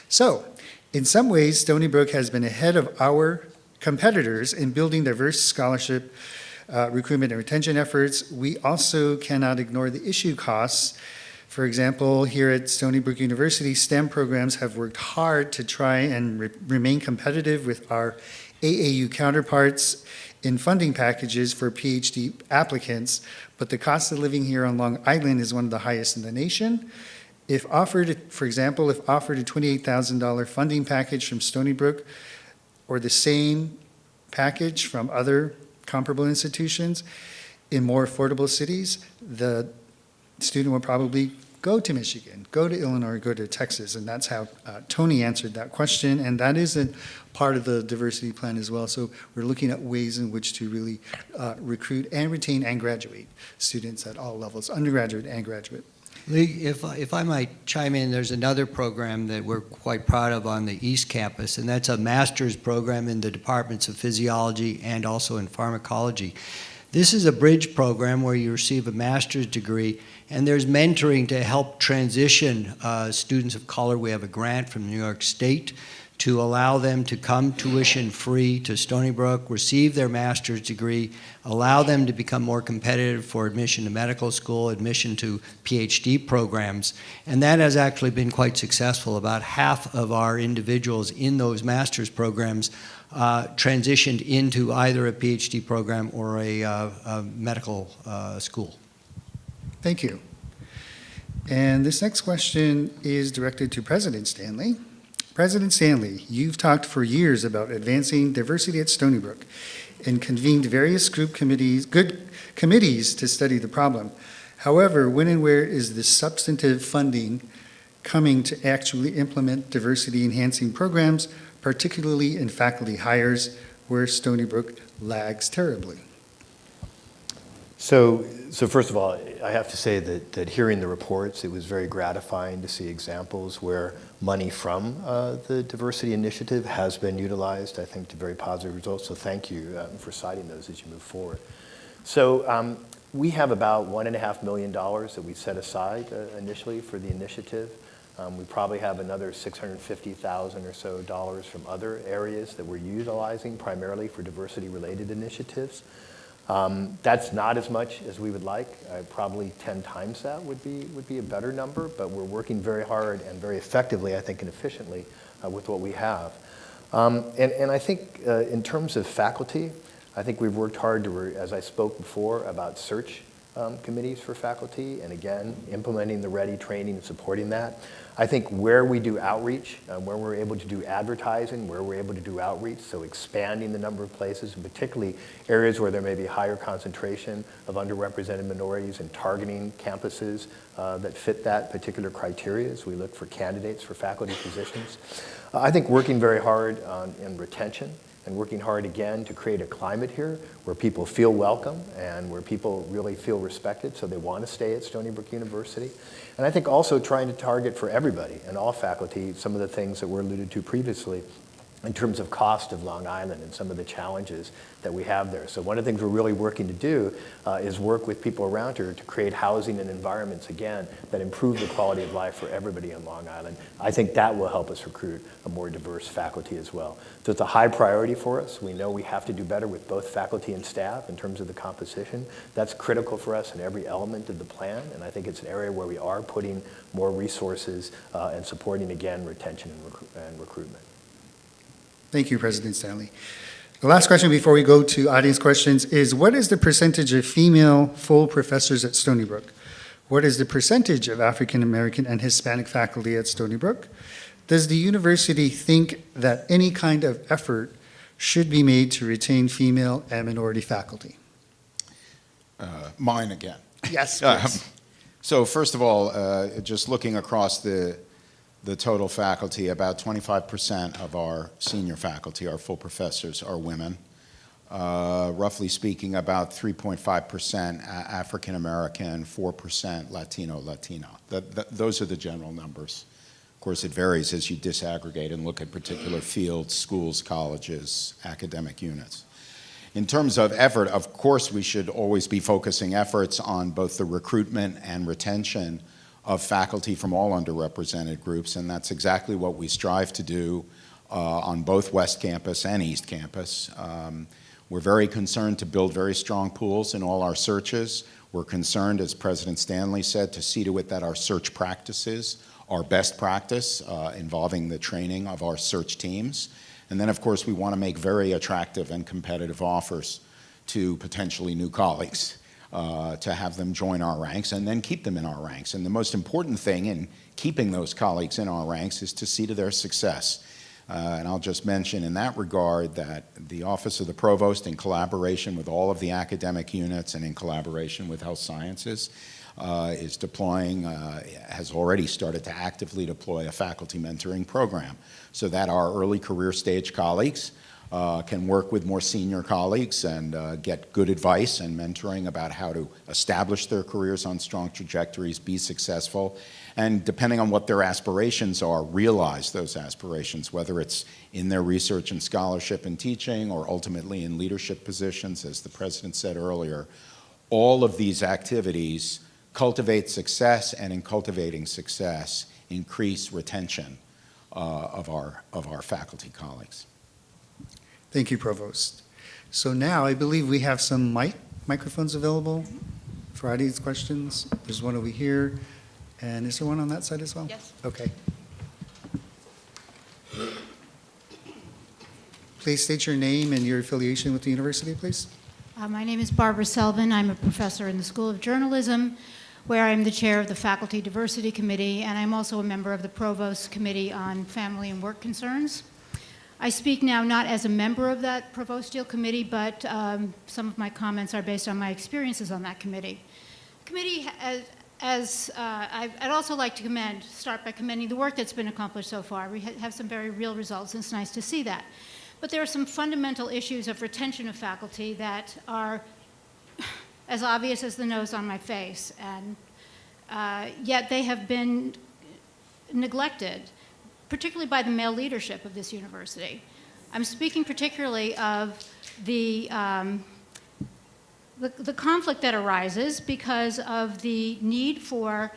So, in some ways, Stony Brook has been ahead of our competitors in building diverse scholarship recruitment and retention efforts. We also cannot ignore the issue costs. For example, here at Stony Brook University, STEM programs have worked hard to try and remain competitive with our AAU counterparts in funding packages for PhD applicants, but the cost of living here on Long Island is one of the highest in the nation. If offered, for example, if offered a $28,000 funding package from Stony Brook, or the same package from other comparable institutions in more affordable cities, the student will probably go to Michigan, go to Illinois, go to Texas, and that's how Tony answered that question, and that is a part of the diversity plan as well. So we're looking at ways in which to really recruit and retain and graduate students at all levels, undergraduate and graduate. Lee, if I might chime in, there's another program that we're quite proud of on the East Campus, and that's a master's program in the departments of physiology and also in pharmacology. This is a bridge program where you receive a master's degree, and there's mentoring to help transition students of color. We have a grant from New York State to allow them to come tuition-free to Stony Brook, receive their master's degree, allow them to become more competitive for admission to medical school, admission to PhD programs, and that has actually been quite successful. About half of our individuals in those master's programs transitioned into either a PhD program or a medical school. Thank you. And this next question is directed to President Stanley. President Stanley, you've talked for years about advancing diversity at Stony Brook and convened various good committees to study the problem. However, when and where is the substantive funding coming to actually implement diversity-enhancing programs, particularly in faculty hires, where Stony Brook lags terribly? So first of all, I have to say that hearing the reports, it was very gratifying to see examples where money from the diversity initiative has been utilized, I think, to very positive results. So thank you for citing those as you move forward. So we have about $1.5 million that we set aside initially for the initiative. We probably have another $650,000 or so from other areas that we're utilizing primarily for diversity-related initiatives. That's not as much as we would like. Probably 10 times that would be a better number, but we're working very hard and very effectively, I think, and efficiently with what we have. And I think in terms of faculty, I think we've worked hard to, as I spoke before, about search committees for faculty, and again, implementing the READY training and supporting that. I think where we do outreach, where we're able to do advertising, where we're able to do outreach, so expanding the number of places, and particularly areas where there may be higher concentration of underrepresented minorities and targeting campuses that fit that particular criteria as we look for candidates for faculty positions. I think working very hard in retention, and working hard again to create a climate here where people feel welcome and where people really feel respected, so they want to stay at Stony Brook University. And I think also trying to target for everybody and all faculty some of the things that were alluded to previously in terms of cost of Long Island and some of the challenges that we have there. So one of the things we're really working to do is work with people around here to create housing and environments, again, that improve the quality of life for everybody on Long Island. I think that will help us recruit a more diverse faculty as well. So it's a high priority for us. We know we have to do better with both faculty and staff in terms of the composition. That's critical for us in every element of the plan, and I think it's an area where we are putting more resources and supporting, again, retention and recruitment. Thank you, President Stanley. The last question before we go to audience questions is, what is the percentage of female full professors at Stony Brook? What is the percentage of African American and Hispanic faculty at Stony Brook? Does the university think that any kind of effort should be made to retain female and minority faculty? Mine again. Yes, please. So first of all, just looking across the total faculty, about 25% of our senior faculty, our full professors, are women. Roughly speaking, about 3.5% African American, 4% Latino, Latina. Those are the general numbers Of course, it varies as you disaggregate and look at particular fields, schools, colleges, academic units. In terms of effort, of course, we should always be focusing efforts on both the recruitment and retention of faculty from all underrepresented groups, and that's exactly what we strive to do on both West Campus and East Campus. We're very concerned to build very strong pools in all our searches. We're concerned, as President Stanley said, to see to it that our search practices are best practice involving the training of our search teams. And then, of course, we want to make very attractive and competitive offers to potentially new colleagues to have them join our ranks and then keep them in our ranks. And the most important thing in keeping those colleagues in our ranks is to see to their success. And I'll just mention in that regard that the Office of the Provost, in collaboration with all of the academic units and in collaboration with health sciences, is deploying, has already started to actively deploy a faculty mentoring program so that our early career stage colleagues can work with more senior colleagues and get good advice and mentoring about how to establish their careers on strong trajectories, be successful, and depending on what their aspirations are, realize those aspirations, whether it's in their research and scholarship and teaching or ultimately in leadership positions, as the President said earlier. All of these activities cultivate success, and in cultivating success, increase retention of our faculty colleagues. Thank you, Provost. So now I believe we have some microphones available for audience questions. There's one over here. And is there one on that side as well? Yes. Okay. Please state your name and your affiliation with the university, please. My name is Barbara Selvin. I'm a professor in the School of Journalism, where I'm the chair of the Faculty Diversity Committee, and I'm also a member of the Provost Committee on Family and Work Concerns. I speak now not as a member of that Provostial Committee, but some of my comments are based on my experiences on that committee. The committee, I'd also like to start by commending the work that's been accomplished so far. We have some very real results, and it's nice to see that. But there are some fundamental issues of retention of faculty that are as obvious as the nose on my face, and yet they have been neglected, particularly by the male leadership of this university. I'm speaking particularly of the conflict that arises because of the need for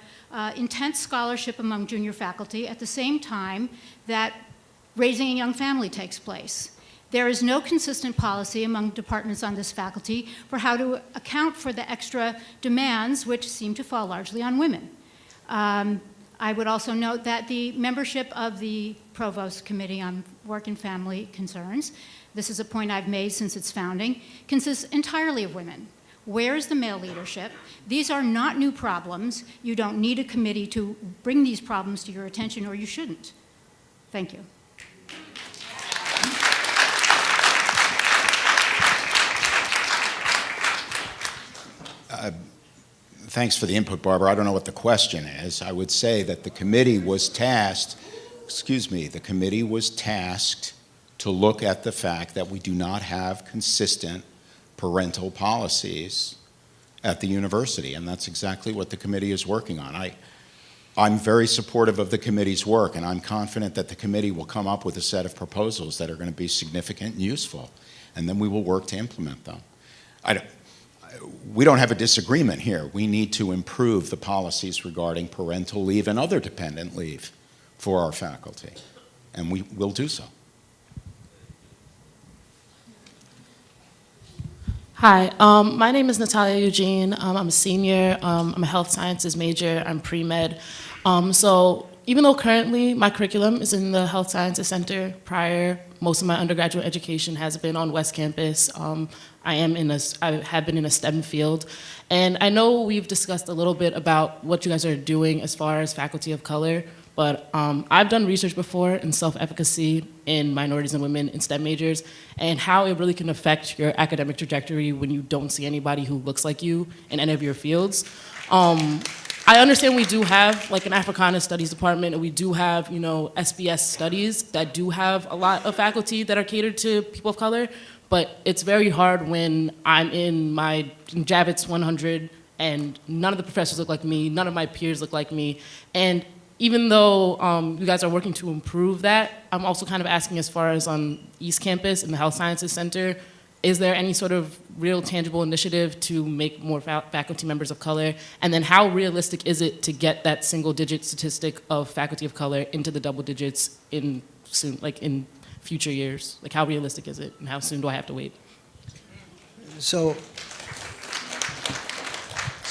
intense scholarship among junior faculty at the same time that raising a young family takes place. There is no consistent policy among departments on this faculty for how to account for the extra demands which seem to fall largely on women. I would also note that the membership of the Provost Committee on Work and Family Concerns, this is a point I've made since its founding, consists entirely of women. Where is the male leadership? These are not new problems. You don't need a committee to bring these problems to your attention, or you shouldn't. Thank you. Thanks for the input, Barbara. I don't know what the question is. I would say that the committee was tasked, the committee was tasked to look at the fact that we do not have consistent parental policies at the university, and that's exactly what the committee is working on. I'm very supportive of the committee's work, and I'm confident that the committee will come up with a set of proposals that are going to be significant and useful, and then we will work to implement them. We don't have a disagreement here. We need to improve the policies regarding parental leave and other dependent leave for our faculty, and we will do so. Hi, my name is Natalia Eugene. I'm a senior. I'm a health sciences major. I'm pre-med. So even though currently my curriculum is in the Health Sciences Center, most of my undergraduate education has been on West Campus. I have been in a STEM field. And I know we've discussed a little bit about what you guys are doing as far as faculty of color, but I've done research before in self-efficacy in minorities and women in STEM majors, and how it really can affect your academic trajectory when you don't see anybody who looks like you in any of your fields. I understand we do have like an Africana Studies department, and we do have, SBS studies that do have a lot of faculty that are catered to people of color, but it's very hard when I'm in my Javits 100 and none of the professors look like me, none of my peers look like me, and even though you guys are working to improve that, I'm also kind of asking as far as on East Campus in the Health Sciences Center, is there any sort of real tangible initiative to make more faculty members of color? And then how realistic is it to get that single-digit statistic of faculty of color into the double digits in future years? Like, how realistic is it, and how soon do I have to wait?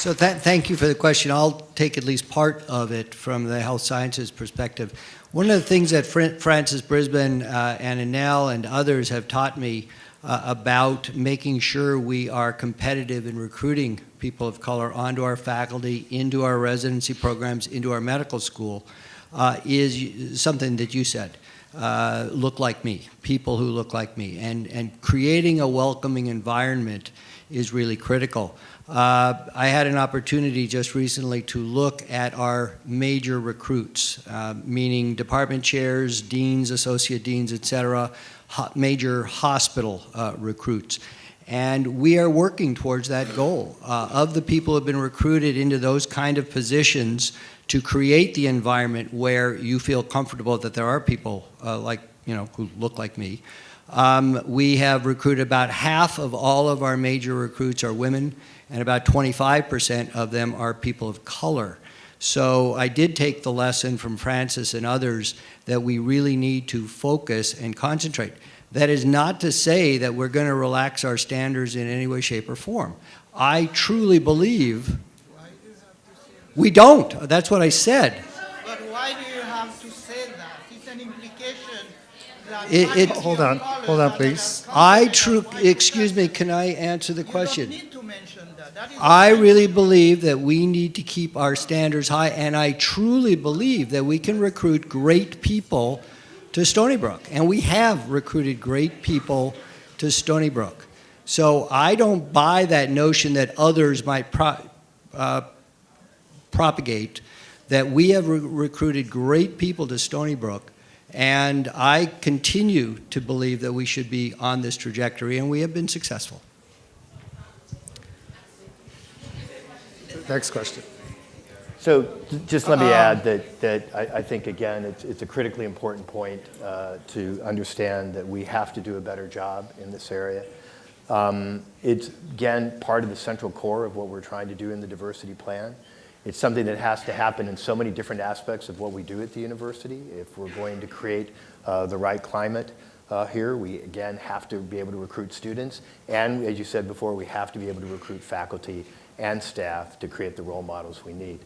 Thank you for the question. I'll take at least part of it from the health sciences perspective. One of the things that Francis Brisbane and Anel and others have taught me about making sure we are competitive in recruiting people of color onto our faculty, into our residency programs, into our medical school, is something that you said. Look like me, people who look like me, and creating a welcoming environment is really critical. I had an opportunity just recently to look at our major recruits, meaning department chairs, deans, associate deans, et cetera, major hospital recruits. And we are working towards that goal. Of the people who have been recruited into those kind of positions, to create the environment where you feel comfortable that there are people who look like me. We have recruited about half of all of our major recruits are women, and about 25% of them are people of color. So I did take the lesson from Francis and others that we really need to focus and concentrate. That is not to say that we're going to relax our standards in any way, shape, or form. I truly believe we don't. That's what I said. But why do you have to say that? It's an implication that Hold on, please. Excuse me, can I answer the question? You don't need to mention that. That is I really believe that we need to keep our standards high, and I truly believe that we can recruit great people to Stony Brook, and we have recruited great people to Stony Brook. So I don't buy that notion that others might propagate, that we have recruited great people to Stony Brook, and I continue to believe that we should be on this trajectory, and we have been successful. Next question. So just let me add that I think, again, it's a critically important point to understand that we have to do a better job in this area. It's, again, part of the central core of what we're trying to do in the diversity plan. It's something that has to happen in so many different aspects of what we do at the university. If we're going to create the right climate here, we, again, have to be able to recruit students. And, as you said before, we have to be able to recruit faculty and staff to create the role models we need.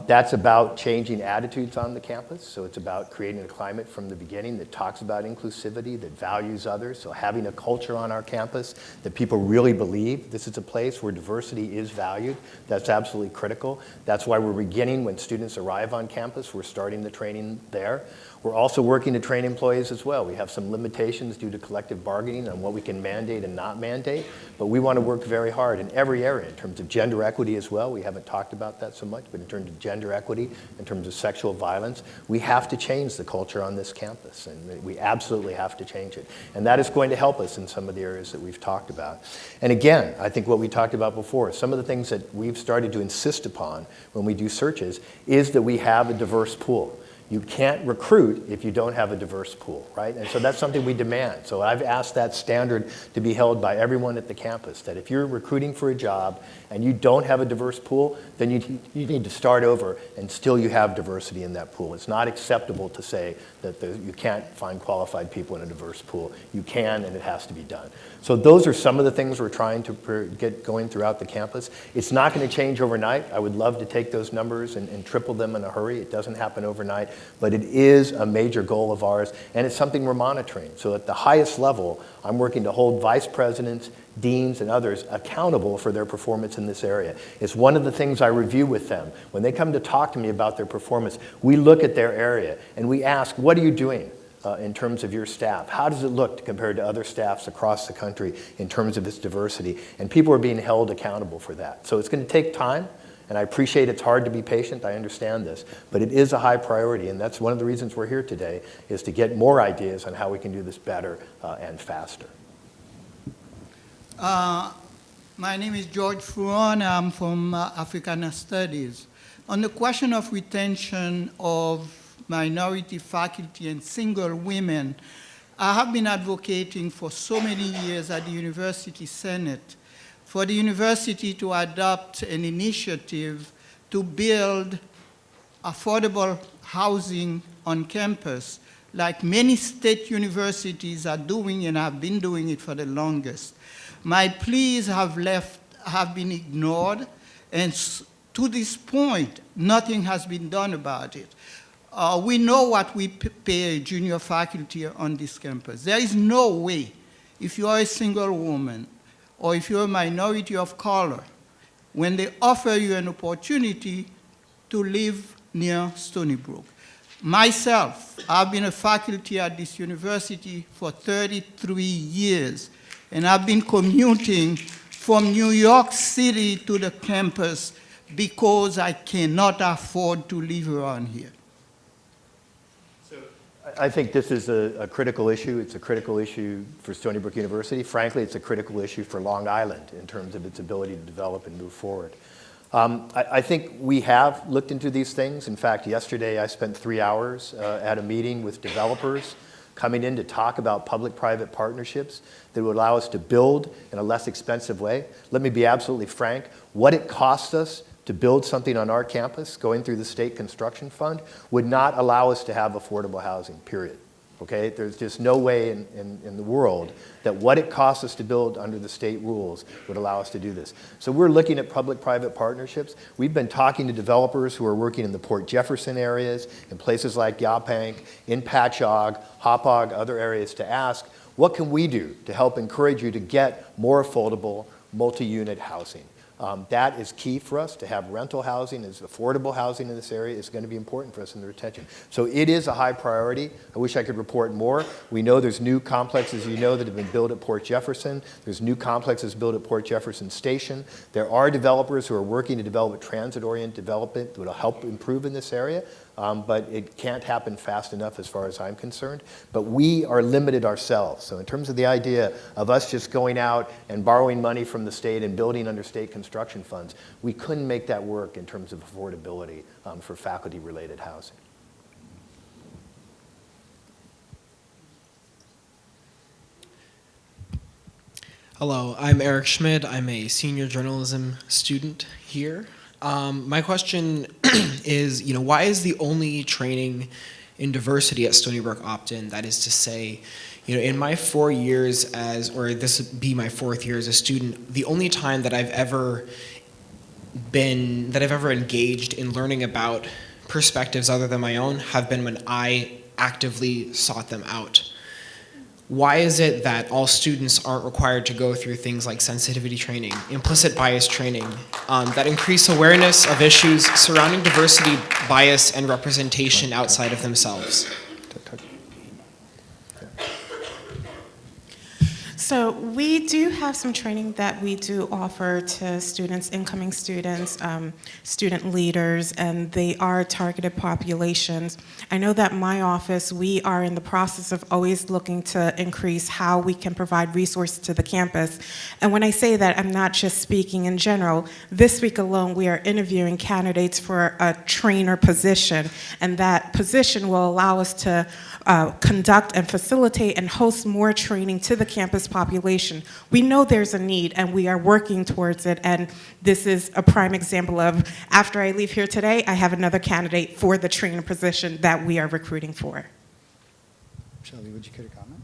That's about changing attitudes on the campus. So it's about creating a climate from the beginning that talks about inclusivity, that values others. So having a culture on our campus that people really believe this is a place where diversity is valued. That's absolutely critical. That's why we're beginning when students arrive on campus. We're starting the training there. We're also working to train employees as well. We have some limitations due to collective bargaining on what we can mandate and not mandate, but we want to work very hard in every area in terms of gender equity as well. We haven't talked about that so much, but in terms of gender equity, in terms of sexual violence, we have to change the culture on this campus, and we absolutely have to change it. And that is going to help us in some of the areas that we've talked about. And again, I think what we talked about before, some of the things that we've started to insist upon when we do searches is that we have a diverse pool. You can't recruit if you don't have a diverse pool, right? And so that's something we demand. So I've asked that standard to be held by everyone at the campus, that if you're recruiting for a job and you don't have a diverse pool, then you need to start over and still you have diversity in that pool. It's not acceptable to say that you can't find qualified people in a diverse pool. You can, and it has to be done. So those are some of the things we're trying to get going throughout the campus. It's not going to change overnight. I would love to take those numbers and triple them in a hurry. It doesn't happen overnight, but it is a major goal of ours, and it's something we're monitoring. So at the highest level, I'm working to hold vice presidents, deans, and others accountable for their performance in this area. It's one of the things I review with them. When they come to talk to me about their performance, we look at their area, and we ask, what are you doing in terms of your staff? How does it look compared to other staffs across the country in terms of its diversity? And people are being held accountable for that. So it's going to take time, and I appreciate it's hard to be patient. I understand this, but it is a high priority, and that's one of the reasons we're here today, is to get more ideas on how we can do this better and faster. My name is George Furon. I'm from African Studies. On the question of retention of minority faculty and single women, I have been advocating for so many years at the University Senate for the university to adopt an initiative to build affordable housing on campus, like many state universities are doing and have been doing it for the longest. My pleas have been ignored, and to this point, nothing has been done about it. We know what we pay junior faculty on this campus. There is no way, if you are a single woman or if you're a minority of color, when they offer you an opportunity to live near Stony Brook. Myself, I've been a faculty at this university for 33 years, and I've been commuting from New York City to the campus because I cannot afford to live around here. I think this is a critical issue. It's a critical issue for Stony Brook University. Frankly, it's a critical issue for Long Island in terms of its ability to develop and move forward. I think we have looked into these things. In fact, yesterday I spent 3 hours at a meeting with developers coming in to talk about public-private partnerships that would allow us to build in a less expensive way. Let me be absolutely frank. What it costs us to build something on our campus, going through the state construction fund, would not allow us to have affordable housing, period. Okay? There's just no way in the world that what it costs us to build under the state rules would allow us to do this. So we're looking at public-private partnerships. We've been talking to developers who are working in the Port Jefferson areas, in places like Yaphank, in Patchogue, Hauppauge, other areas, to ask, what can we do to help encourage you to get more affordable multi-unit housing? That is key for us. To have rental housing, as affordable housing in this area is going to be important for us in the retention. So it is a high priority. I wish I could report more. We know there's new complexes, you know, that have been built at Port Jefferson. There's new complexes built at Port Jefferson Station. There are developers who are working to develop a transit-oriented development that will help improve in this area. But it can't happen fast enough as far as I'm concerned. But we are limited ourselves. So in terms of the idea of us just going out and borrowing money from the state and building under state construction funds, we couldn't make that work in terms of affordability for faculty-related housing. Hello, I'm Eric Schmid. I'm a senior journalism student here. My question is, why is the only training in diversity at Stony Brook opt-in? That is to say, in my 4 years or this would be my 4th year as a student, the only time that I've ever engaged in learning about perspectives other than my own have been when I actively sought them out. Why is it that all students aren't required to go through things like sensitivity training, implicit bias training, that increase awareness of issues surrounding diversity, bias, and representation outside of themselves? So we do have some training that we do offer to students, incoming students, student leaders, and they are targeted populations. I know that my office, we are in the process of always looking to increase how we can provide resources to the campus. And when I say that, I'm not just speaking in general. This week alone, we are interviewing candidates for a trainer position, and that position will allow us to conduct and facilitate and host more training to the campus population. We know there's a need and we are working towards it, and this is a prime example of, after I leave here today, I have another candidate for the trainer position that we are recruiting for. Shelley, would you care to comment?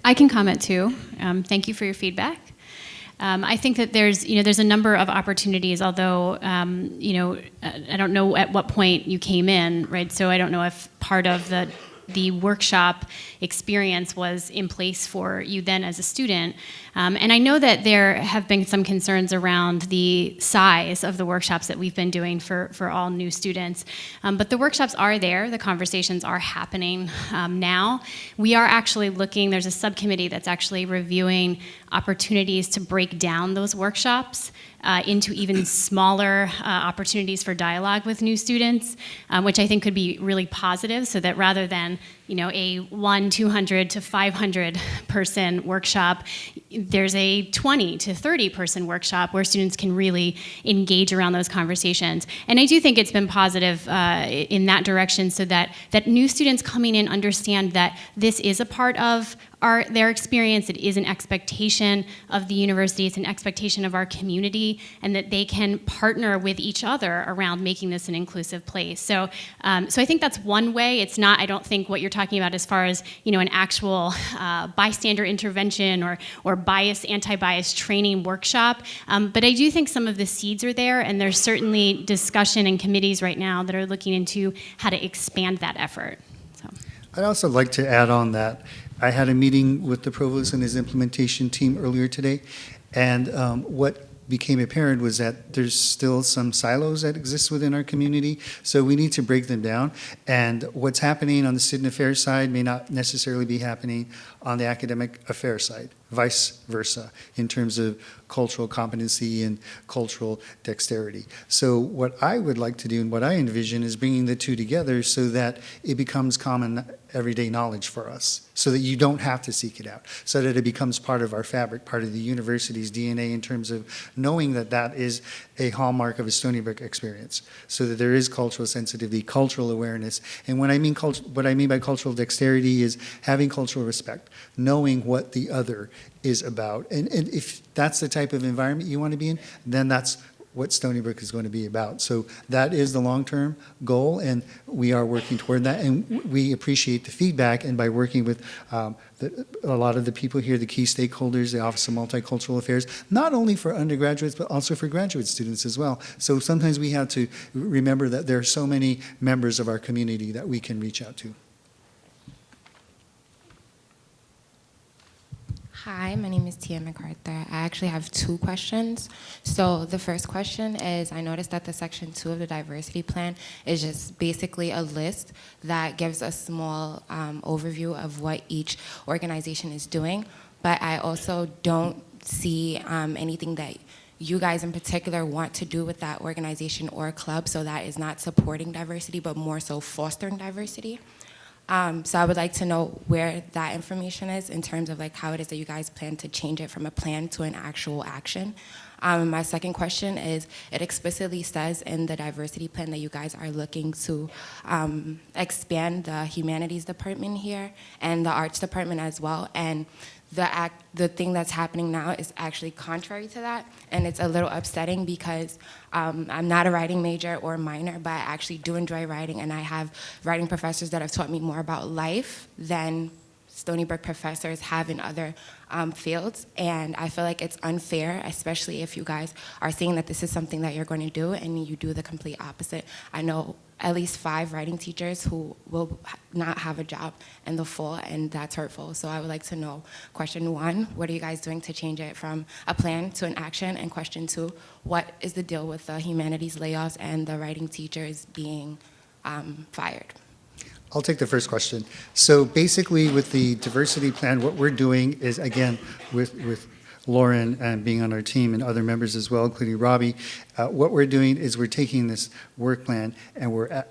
I can comment too. Thank you for your feedback. I think that there's a number of opportunities, although, I don't know at what point you came in, right? So I don't know if part of the workshop experience was in place for you then as a student. And I know that there have been some concerns around the size of the workshops that we've been doing for all new students. But the workshops are there, the conversations are happening now. We are actually looking, there's a subcommittee that's actually reviewing opportunities to break down those workshops into even smaller opportunities for dialogue with new students, which I think could be really positive, so that rather than a 200 to 500 person workshop, there's a 20 to 30 person workshop where students can really engage around those conversations. And I do think it's been positive in that direction, so that new students coming in understand that this is a part of their experience. It is an expectation of the university, it's an expectation of our community, and that they can partner with each other around making this an inclusive place. So I think that's one way. It's not, I don't think, what you're talking about as far as, an actual bystander intervention or anti-bias training workshop. But I do think some of the seeds are there, and there's certainly discussion and committees right now that are looking into how to expand that effort. So. I'd also like to add on that I had a meeting with the provost and his implementation team earlier today, and what became apparent was that there's still some silos that exist within our community, so we need to break them down. And what's happening on the student affairs side may not necessarily be happening on the academic affairs side, vice versa, in terms of cultural competency and cultural dexterity. So what I would like to do and what I envision is bringing the two together so that it becomes common everyday knowledge for us, so that you don't have to seek it out, so that it becomes part of our fabric, part of the university's DNA in terms of knowing that that is a hallmark of a Stony Brook experience, so that there is cultural sensitivity, cultural awareness. And what I mean by cultural dexterity is having cultural respect, knowing what the other is about. And if that's the type of environment you want to be in, then that's what Stony Brook is going to be about. So that is the long-term goal, and we are working toward that, and we appreciate the feedback. And by working with a lot of the people here, the key stakeholders, the Office of Multicultural Affairs, not only for undergraduates, but also for graduate students as well. So sometimes we have to remember that there are so many members of our community that we can reach out to. Hi, my name is Tia MacArthur. I actually have two questions. So the first question is, I noticed that the section 2 of the diversity plan is just basically a list that gives a small overview of what each organization is doing, but I also don't see anything that you guys in particular want to do with that organization or club, so that is not supporting diversity, but more so fostering diversity. So I would like to know where that information is in terms of like how it is that you guys plan to change it from a plan to an actual action. My second question is, it explicitly says in the diversity plan that you guys are looking to expand the humanities department here and the arts department as well. And the thing that's happening now is actually contrary to that, and it's a little upsetting because I'm not a writing major or minor, but I actually do enjoy writing, and I have writing professors that have taught me more about life than Stony Brook professors have in other fields, and I feel like it's unfair, especially if you guys are saying that this is something that you're going to do and you do the complete opposite. I know at least 5 writing teachers who will not have a job in the fall, and that's hurtful. So I would like to know, question 1, what are you guys doing to change it from a plan to an action? And question 2, what is the deal with the humanities layoffs and the writing teachers being fired? I'll take the first question. So basically with the diversity plan, what we're doing is, again, with Lauren and being on our team and other members as well, including Robbie, what we're doing is we're taking this work plan and we're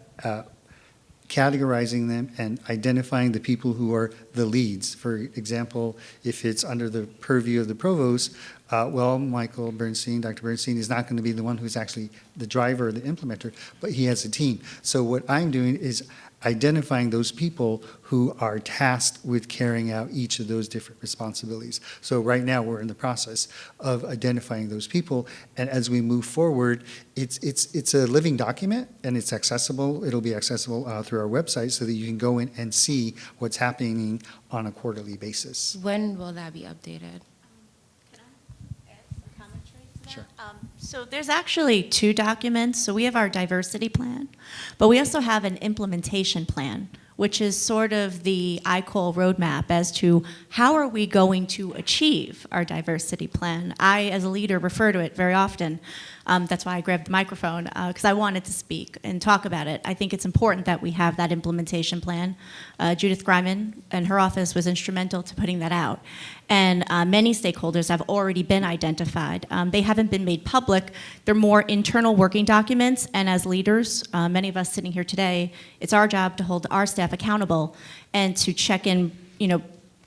categorizing them and identifying the people who are the leads. For example, if it's under the purview of the provost, Michael Bernstein, Dr. Bernstein, is not going to be the one who's actually the driver or the implementer, but he has a team. So what I'm doing is identifying those people who are tasked with carrying out each of those different responsibilities. So right now we're in the process of identifying those people, and as we move forward, it's a living document and it's accessible. It'll be accessible through our website so that you can go in and see what's happening on a quarterly basis. When will that be updated? Sure. So there's actually 2 documents. So we have our diversity plan, but we also have an implementation plan, which is sort of the, I call, roadmap as to how are we going to achieve our diversity plan. I, as a leader, refer to it very often. That's why I grabbed the microphone, because I wanted to speak and talk about it. I think it's important that we have that implementation plan. Judith Greiman and her office was instrumental to putting that out. And many stakeholders have already been identified. They haven't been made public. They're more internal working documents, and as leaders, many of us sitting here today, it's our job to hold our staff accountable and to check in,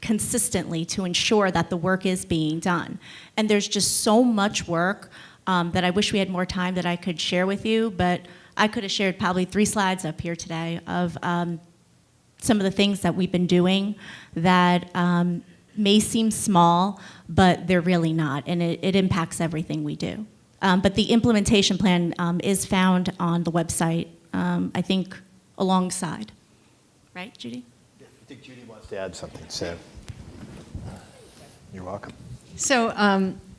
consistently to ensure that the work is being done. And there's just so much work that I wish we had more time that I could share with you, but I could have shared probably 3 slides up here today of some of the things that we've been doing that may seem small, but they're really not, and it impacts everything we do. But the implementation plan is found on the website, I think, alongside. Right, Judy? I think Judy wants to add something, so you're welcome. So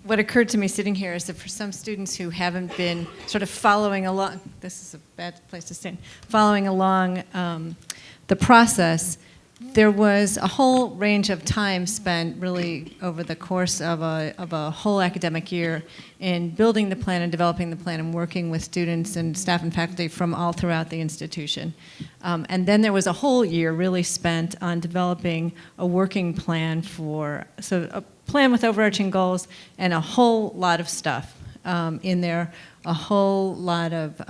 what occurred to me sitting here is that for some students who haven't been sort of following along, this is a bad place to stand, following along the process, there was a whole range of time spent really over the course of a whole academic year in building the plan and developing the plan and working with students and staff and faculty from all throughout the institution. And then there was a whole year really spent on developing a working plan so a plan with overarching goals and a whole lot of stuff in there, a whole lot of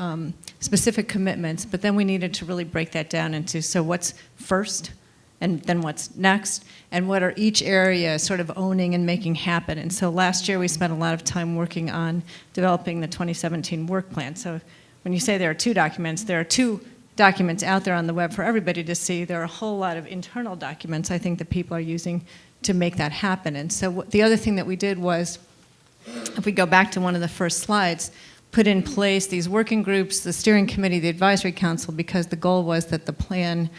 specific commitments, but then we needed to really break that down into, so what's first, and then what's next, and what are each area sort of owning and making happen. And so last year we spent a lot of time working on developing the 2017 work plan. So when you say there are 2 documents, there are 2 documents out there on the web for everybody to see. There are a whole lot of internal documents I think that people are using to make that happen. And so the other thing that we did was, if we go back to one of the first slides, put in place these working groups, the steering committee, the advisory council, because the goal was that the plan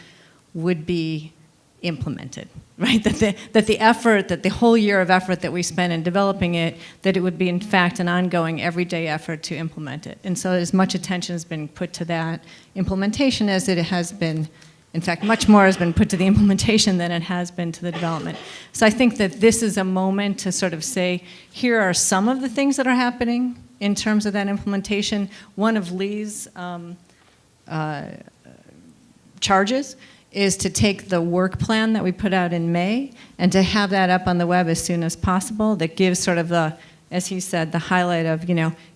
would be implemented, right? That the effort, that the whole year of effort that we spent in developing it, that it would be in fact an ongoing everyday effort to implement it. And so as much attention has been put to that implementation as it has been, in fact, much more has been put to the implementation than it has been to the development. So I think that this is a moment to sort of say, here are some of the things that are happening in terms of that implementation. One of Lee's charges is to take the work plan that we put out in May and to have that up on the web as soon as possible. That gives sort of the, as he said, the highlight of,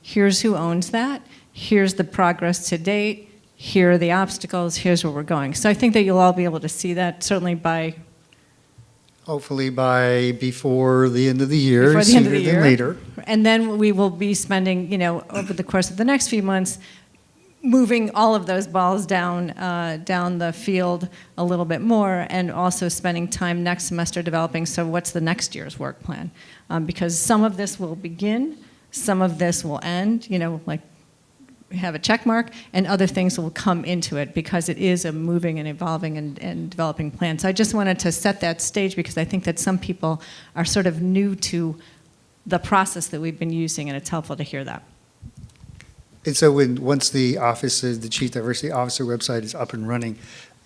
here's who owns that, here's the progress to date, here are the obstacles, here's where we're going. So I think that you'll all be able to see that certainly by... Hopefully before the end of the year, before the end of the sooner year. than later. And then we will be spending, over the course of the next few months, moving all of those balls down the field a little bit more, and also spending time next semester developing, so what's the next year's work plan? Because some of this will begin, some of this will end, like we have a check mark, and other things will come into it because it is a moving and evolving and developing plan. So I just wanted to set that stage because I think that some people are sort of new to the process that we've been using, and it's helpful to hear that. And so once the Chief Diversity Officer website is up and running,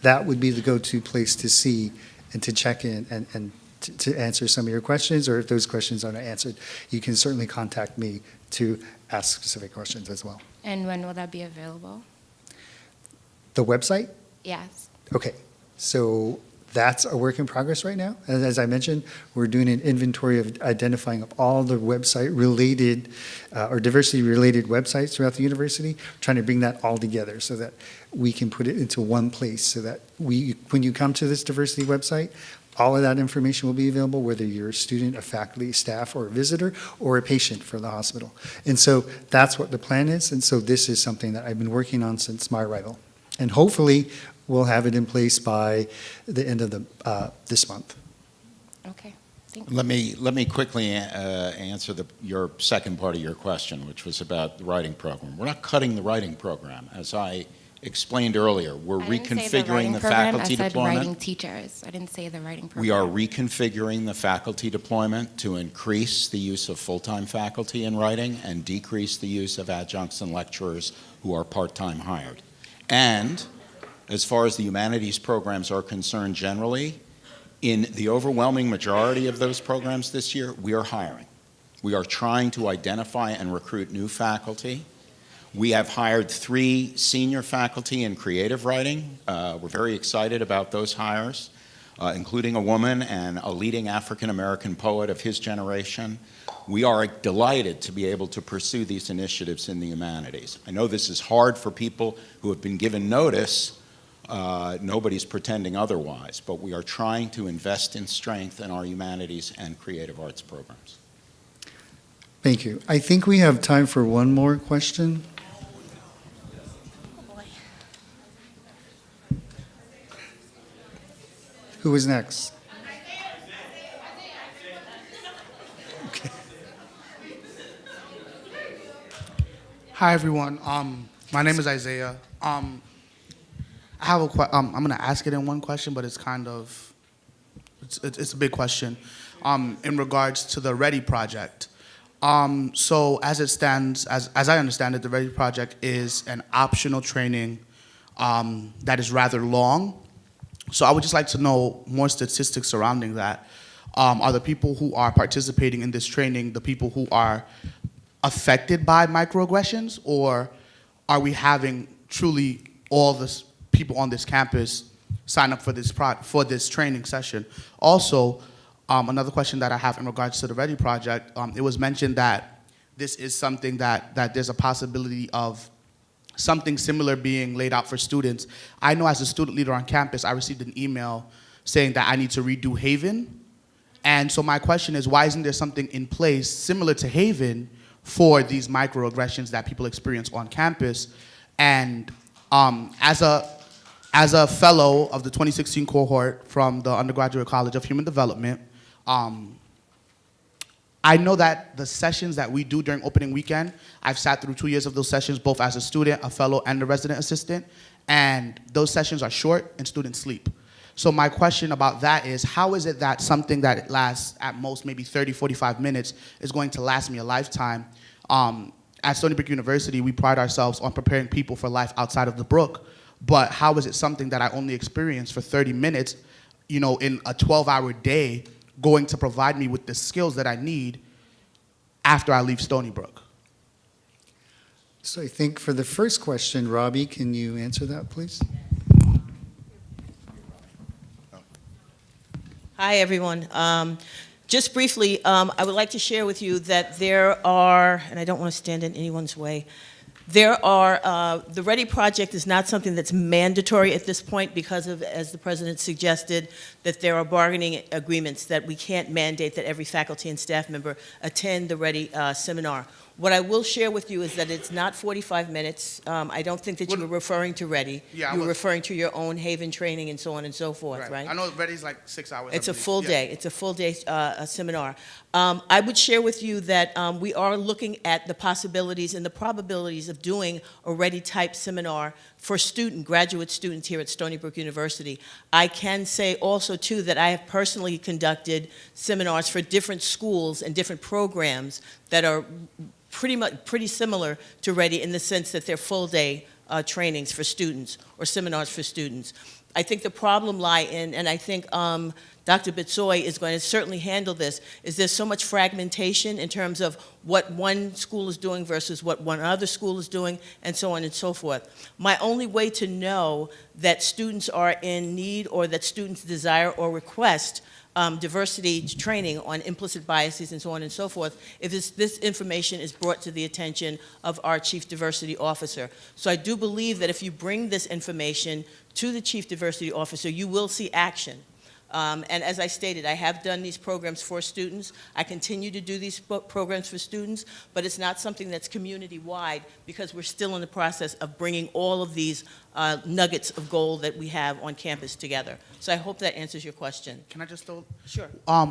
that would be the go-to place to see and to check in and to answer some of your questions, or if those questions aren't answered, you can certainly contact me to ask specific questions as well. And when will that be available? The website? Yes. Okay, so that's a work in progress right now. And as I mentioned, we're doing an inventory of identifying all the website-related or diversity-related websites throughout the university, trying to bring that all together so that we can put it into one place so that when you come to this diversity website, all of that information will be available, whether you're a student, a faculty, staff, or a visitor, or a patient for the hospital. And so that's what the plan is, and so this is something that I've been working on since my arrival. And hopefully, we'll have it in place by the end of this month. Okay, thank you. Let me quickly answer your second part of your question, which was about the writing program. We're not cutting the writing program. As I explained earlier, we're reconfiguring the faculty deployment. I said writing teachers. I didn't say the writing program. We are reconfiguring the faculty deployment to increase the use of full-time faculty in writing and decrease the use of adjuncts and lecturers who are part-time hired. And as far as the humanities programs are concerned generally, in the overwhelming majority of those programs this year, we are hiring. We are trying to identify and recruit new faculty. We have hired 3 senior faculty in creative writing. We're very excited about those hires, including a woman and a leading African-American poet of his generation. We are delighted to be able to pursue these initiatives in the humanities. I know this is hard for people who have been given notice Nobody's pretending otherwise, but we are trying to invest in strength in our humanities and creative arts programs. Thank you. I think we have time for one more question. Who is next? Okay. Hi everyone. My name is Isaiah. I have a I'm going to ask it in one question, but it's kind of it's a big question. In regards to the READY project. So as it stands, as I understand it, the READY project is an optional training that is rather long. So I would just like to know more statistics surrounding that. Are the people who are participating in this training the people who are affected by microaggressions, or are we having truly all the people on this campus sign up for this training session? Also, another question that I have in regards to the READY project, it was mentioned that this is something that there's a possibility of something similar being laid out for students. I know as a student leader on campus, I received an email saying that I need to redo Haven. And so my question is, why isn't there something in place similar to Haven for these microaggressions that people experience on campus? And as a fellow of the 2016 cohort from the Undergraduate College of Human Development, I know that the sessions that we do during opening weekend, I've sat through 2 years of those sessions, both as a student, a fellow, and a resident assistant, and those sessions are short and students sleep. So my question about that is, how is it that something that lasts at most maybe 30, 45 minutes is going to last me a lifetime? At Stony Brook University, we pride ourselves on preparing people for life outside of the Brook, but how is it something that I only experience for 30 minutes, in a 12-hour day, going to provide me with the skills that I need after I leave Stony Brook? So I think for the first question, Robbie, can you answer that, please? Hi, everyone. Just briefly, I would like to share with you that there are, and I don't want to stand in anyone's way, there are, the READY project is not something that's mandatory at this point because of, as the President suggested, that there are bargaining agreements that we can't mandate that every faculty and staff member attend the READY seminar. What I will share with you is that it's not 45 minutes. I don't think that you were referring to READY. Yeah, you were referring to your own Haven training and so on and so forth, right? I know READY's like 6 hours. It's a full day. It's a full day seminar. I would share with you that we are looking at the possibilities and the probabilities of doing a READY type seminar for graduate students here at Stony Brook University. I can say also too that I have personally conducted seminars for different schools and different programs that are pretty similar to READY in the sense that they're full day trainings for students or seminars for students. I think the problem lies in, and I think Dr. Bitsoy is going to certainly handle this, is there's so much fragmentation in terms of what one school is doing versus what one other school is doing, and so on and so forth. My only way to know that students are in need or that students desire or request diversity training on implicit biases and so on and so forth, if this information is brought to the attention of our Chief Diversity Officer. So I do believe that if you bring this information to the Chief Diversity Officer, you will see action. And as I stated, I have done these programs for students. I continue to do these programs for students, but it's not something that's community-wide because we're still in the process of bringing all of these nuggets of gold that we have on campus together. So I hope that answers your question. Can I just throw? Sure.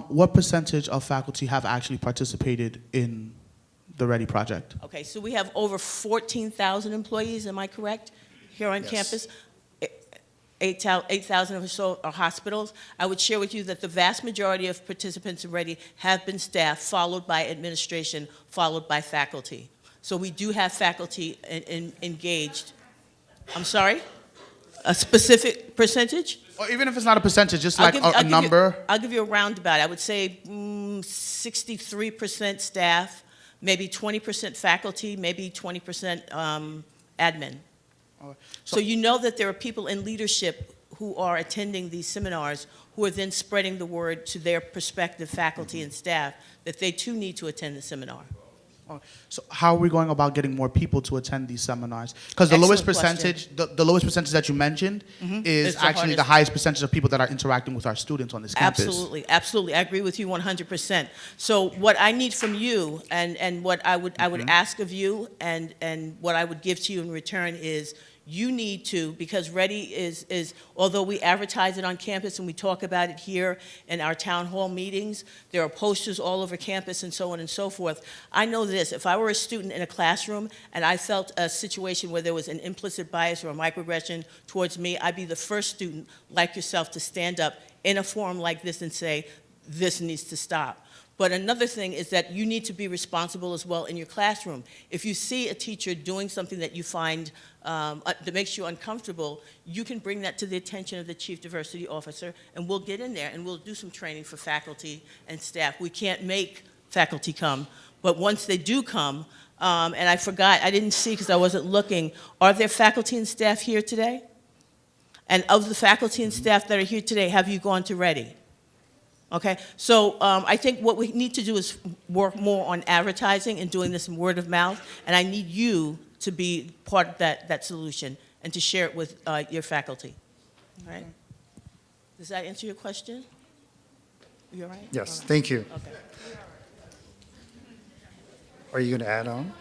What percentage of faculty have actually participated in the READY project? Okay, so we have over 14,000 employees, am I correct, here on campus? 8,000 or so are hospitals. I would share with you that the vast majority of participants in READY have been staff, followed by administration, followed by faculty. So we do have faculty engaged. I'm sorry? A specific percentage? Or even if it's not a percentage, just like a number? I'll give you a roundabout. I would say 63% staff, maybe 20% faculty, maybe 20% admin. So you know that there are people in leadership who are attending these seminars who are then spreading the word to their prospective faculty and staff that they too need to attend the seminar. So how are we going about getting more people to attend these seminars? Because the Excellent lowest question. percentage, the lowest percentage that you mentioned is It's the actually the hardest. highest percentage of people that are interacting with our students on this campus. Absolutely, absolutely. I agree with you 100%. So what I need from you and what I would ask of you and what I would give to you in return is you need to, because Ready is, although we advertise it on campus and we talk about it here in our town hall meetings, there are posters all over campus and so on and so forth. I know this, if I were a student in a classroom and I felt a situation where there was an implicit bias or a microaggression towards me, I'd be the first student, like yourself, to stand up in a forum like this and say, this needs to stop. But another thing is that you need to be responsible as well in your classroom. If you see a teacher doing something that you find that makes you uncomfortable, you can bring that to the attention of the Chief Diversity Officer, and we'll get in there and we'll do some training for faculty and staff. We can't make faculty come, but once they do come, and I forgot, I didn't see because I wasn't looking, are there faculty and staff here today? And of the faculty and staff that are here today, have you gone to Ready? Okay, so I think what we need to do is work more on advertising and doing this in word of mouth, and I need you to be part of that solution and to share it with your faculty. All right? Does that answer your question? You all right? Yes, All right. thank you. Okay. Are you going to add on?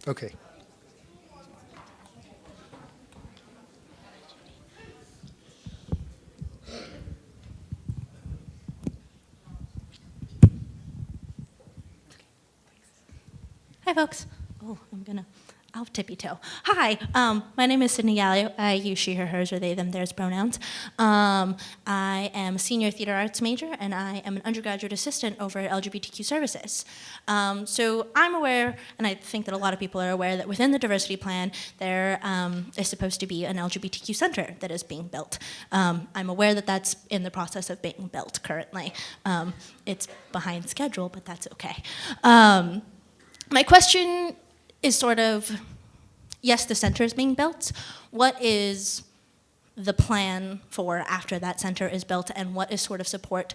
Okay. Hi, folks. Oh, I'll tippy toe. Hi, my name is Sydney Gallo. I use she, her, hers, or they, them, theirs pronouns. I am a senior theater arts major, and I am an undergraduate assistant over at LGBTQ services. So I'm aware, and I think that a lot of people are aware, that within the diversity plan, there is supposed to be an LGBTQ center that is being built. I'm aware that that's in the process of being built currently. It's behind schedule, but that's okay. My question is sort of, yes, the center is being built. What is the plan for after that center is built, and what is sort of support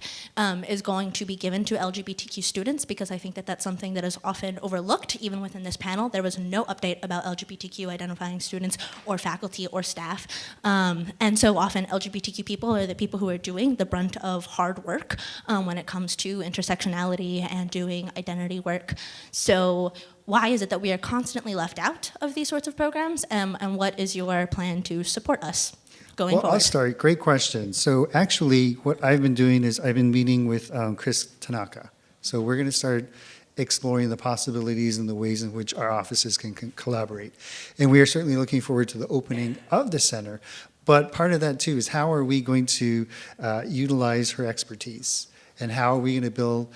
is going to be given to LGBTQ students? Because I think that that's something that is often overlooked, even within this panel. There was no update about LGBTQ identifying students or faculty or staff. And so often LGBTQ people are the people who are doing the brunt of hard work when it comes to intersectionality and doing identity work. So why is it that we are constantly left out of these sorts of programs, and what is your plan to support us going forward? I'll start. Great question. So actually, what I've been doing is I've been meeting with Chris Tanaka. So we're going to start exploring the possibilities and the ways in which our offices can collaborate. And we are certainly looking forward to the opening of the center. But part of that, too, is how are we going to utilize her expertise? And how are we going to build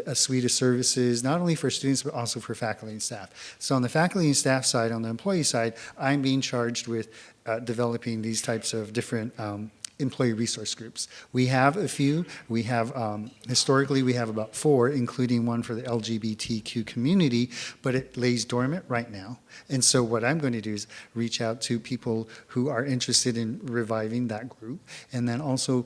a suite of services, not only for students, but also for faculty and staff. So on the faculty and staff side, on the employee side, I'm being charged with developing these types of different employee resource groups. We have a few. We have, historically, we have about 4, including one for the LGBTQ community, but it lays dormant right now. And so what I'm going to do is reach out to people who are interested in reviving that group, and then also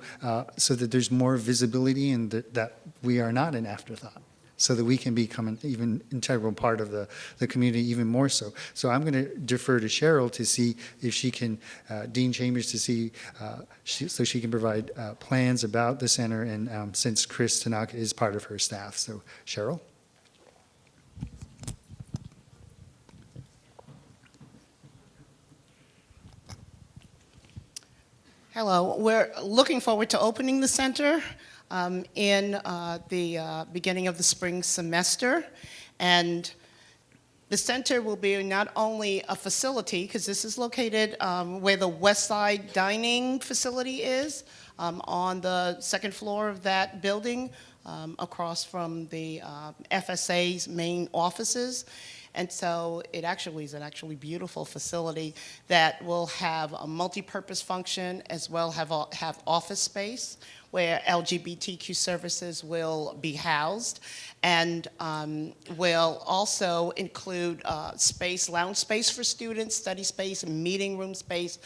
so that there's more visibility and that we are not an afterthought, so that we can become an even integral part of the community even more so. So I'm going to defer to Cheryl to see if she can, Dean Chambers, to see, so she can provide plans about the center, and since Chris Tanaka is part of her staff. So Cheryl? Hello, we're looking forward to opening the center in the beginning of the spring semester. And the center will be not only a facility, because this is located where the West Side Dining facility is, on the second floor of that building, across from the FSA's main offices. And so it actually is an actually beautiful facility that will have a multi-purpose function, as well have office space where LGBTQ services will be housed, and will also include space, lounge space for students, study space, and meeting room space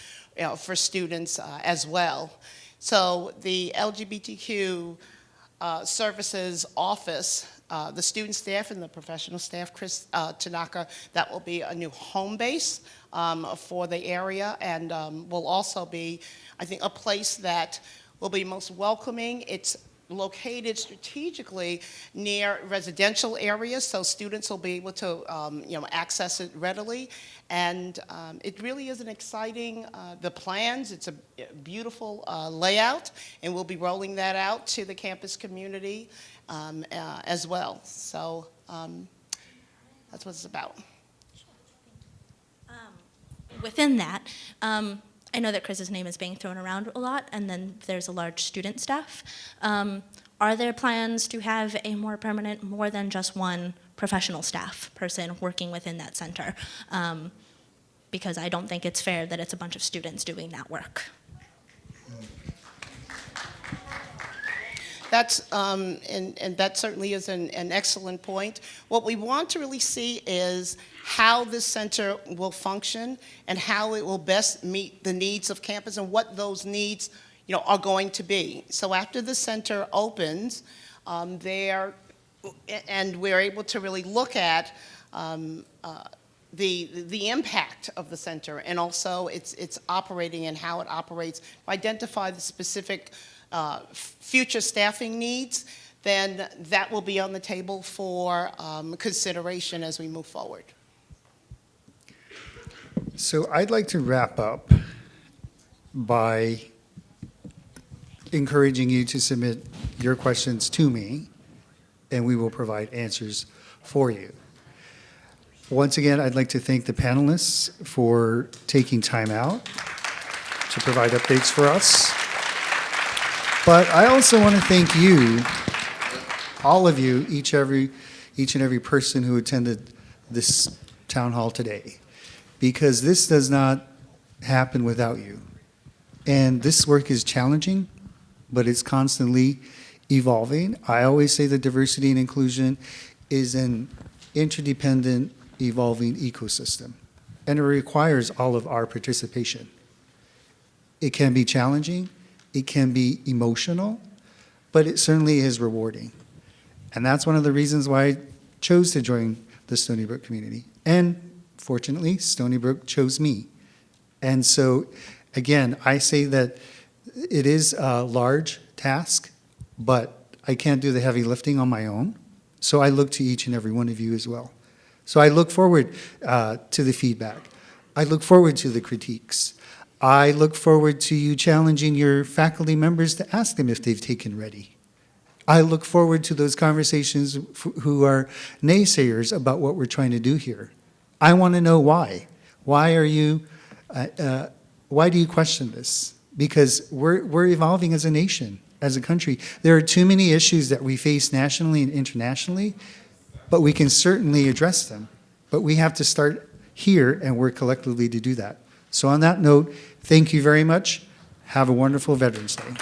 for students as well. So the LGBTQ Services office, the student staff and the professional staff, Chris Tanaka, that will be a new home base for the area, and will also be, I think, a place that will be most welcoming. It's located strategically near residential areas, so students will be able to access it readily. And it really is an exciting, the plans, it's a beautiful layout, and we'll be rolling that out to the campus community as well. So that's what it's about. Within that, I know that Chris's name is being thrown around a lot, and then there's a large student staff. Are there plans to have a more permanent, more than just one professional staff person working within that center? Because I don't think it's fair that it's a bunch of students doing that work. That's, and that certainly is an excellent point. What we want to really see is how this center will function and how it will best meet the needs of campus and what those needs are going to be. So after the center opens, and we're able to really look at the impact of the center and also its operating and how it operates, identify the specific future staffing needs, then that will be on the table for consideration as we move forward. So I'd like to wrap up by encouraging you to submit your questions to me, and we will provide answers for you. Once again, I'd like to thank the panelists for taking time out to provide updates for us. But I also want to thank you, all of you, each and every person who attended this town hall today, because this does not happen without you. And this work is challenging, but it's constantly evolving. I always say that diversity and inclusion is an interdependent, evolving ecosystem, and it requires all of our participation. It can be challenging, it can be emotional, but it certainly is rewarding. And that's one of the reasons why I chose to join the Stony Brook community. And fortunately, Stony Brook chose me. And so, again, I say that it is a large task, but I can't do the heavy lifting on my own. So I look to each and every one of you as well. So I look forward to the feedback. I look forward to the critiques. I look forward to you challenging your faculty members to ask them if they've taken Ready. I look forward to those conversations who are naysayers about what we're trying to do here. I want to know why. Why do you question this? Because we're evolving as a nation, as a country. There are too many issues that we face nationally and internationally, but we can certainly address them. But we have to start here and work collectively to do that. So on that note, thank you very much. Have a wonderful Veterans Day.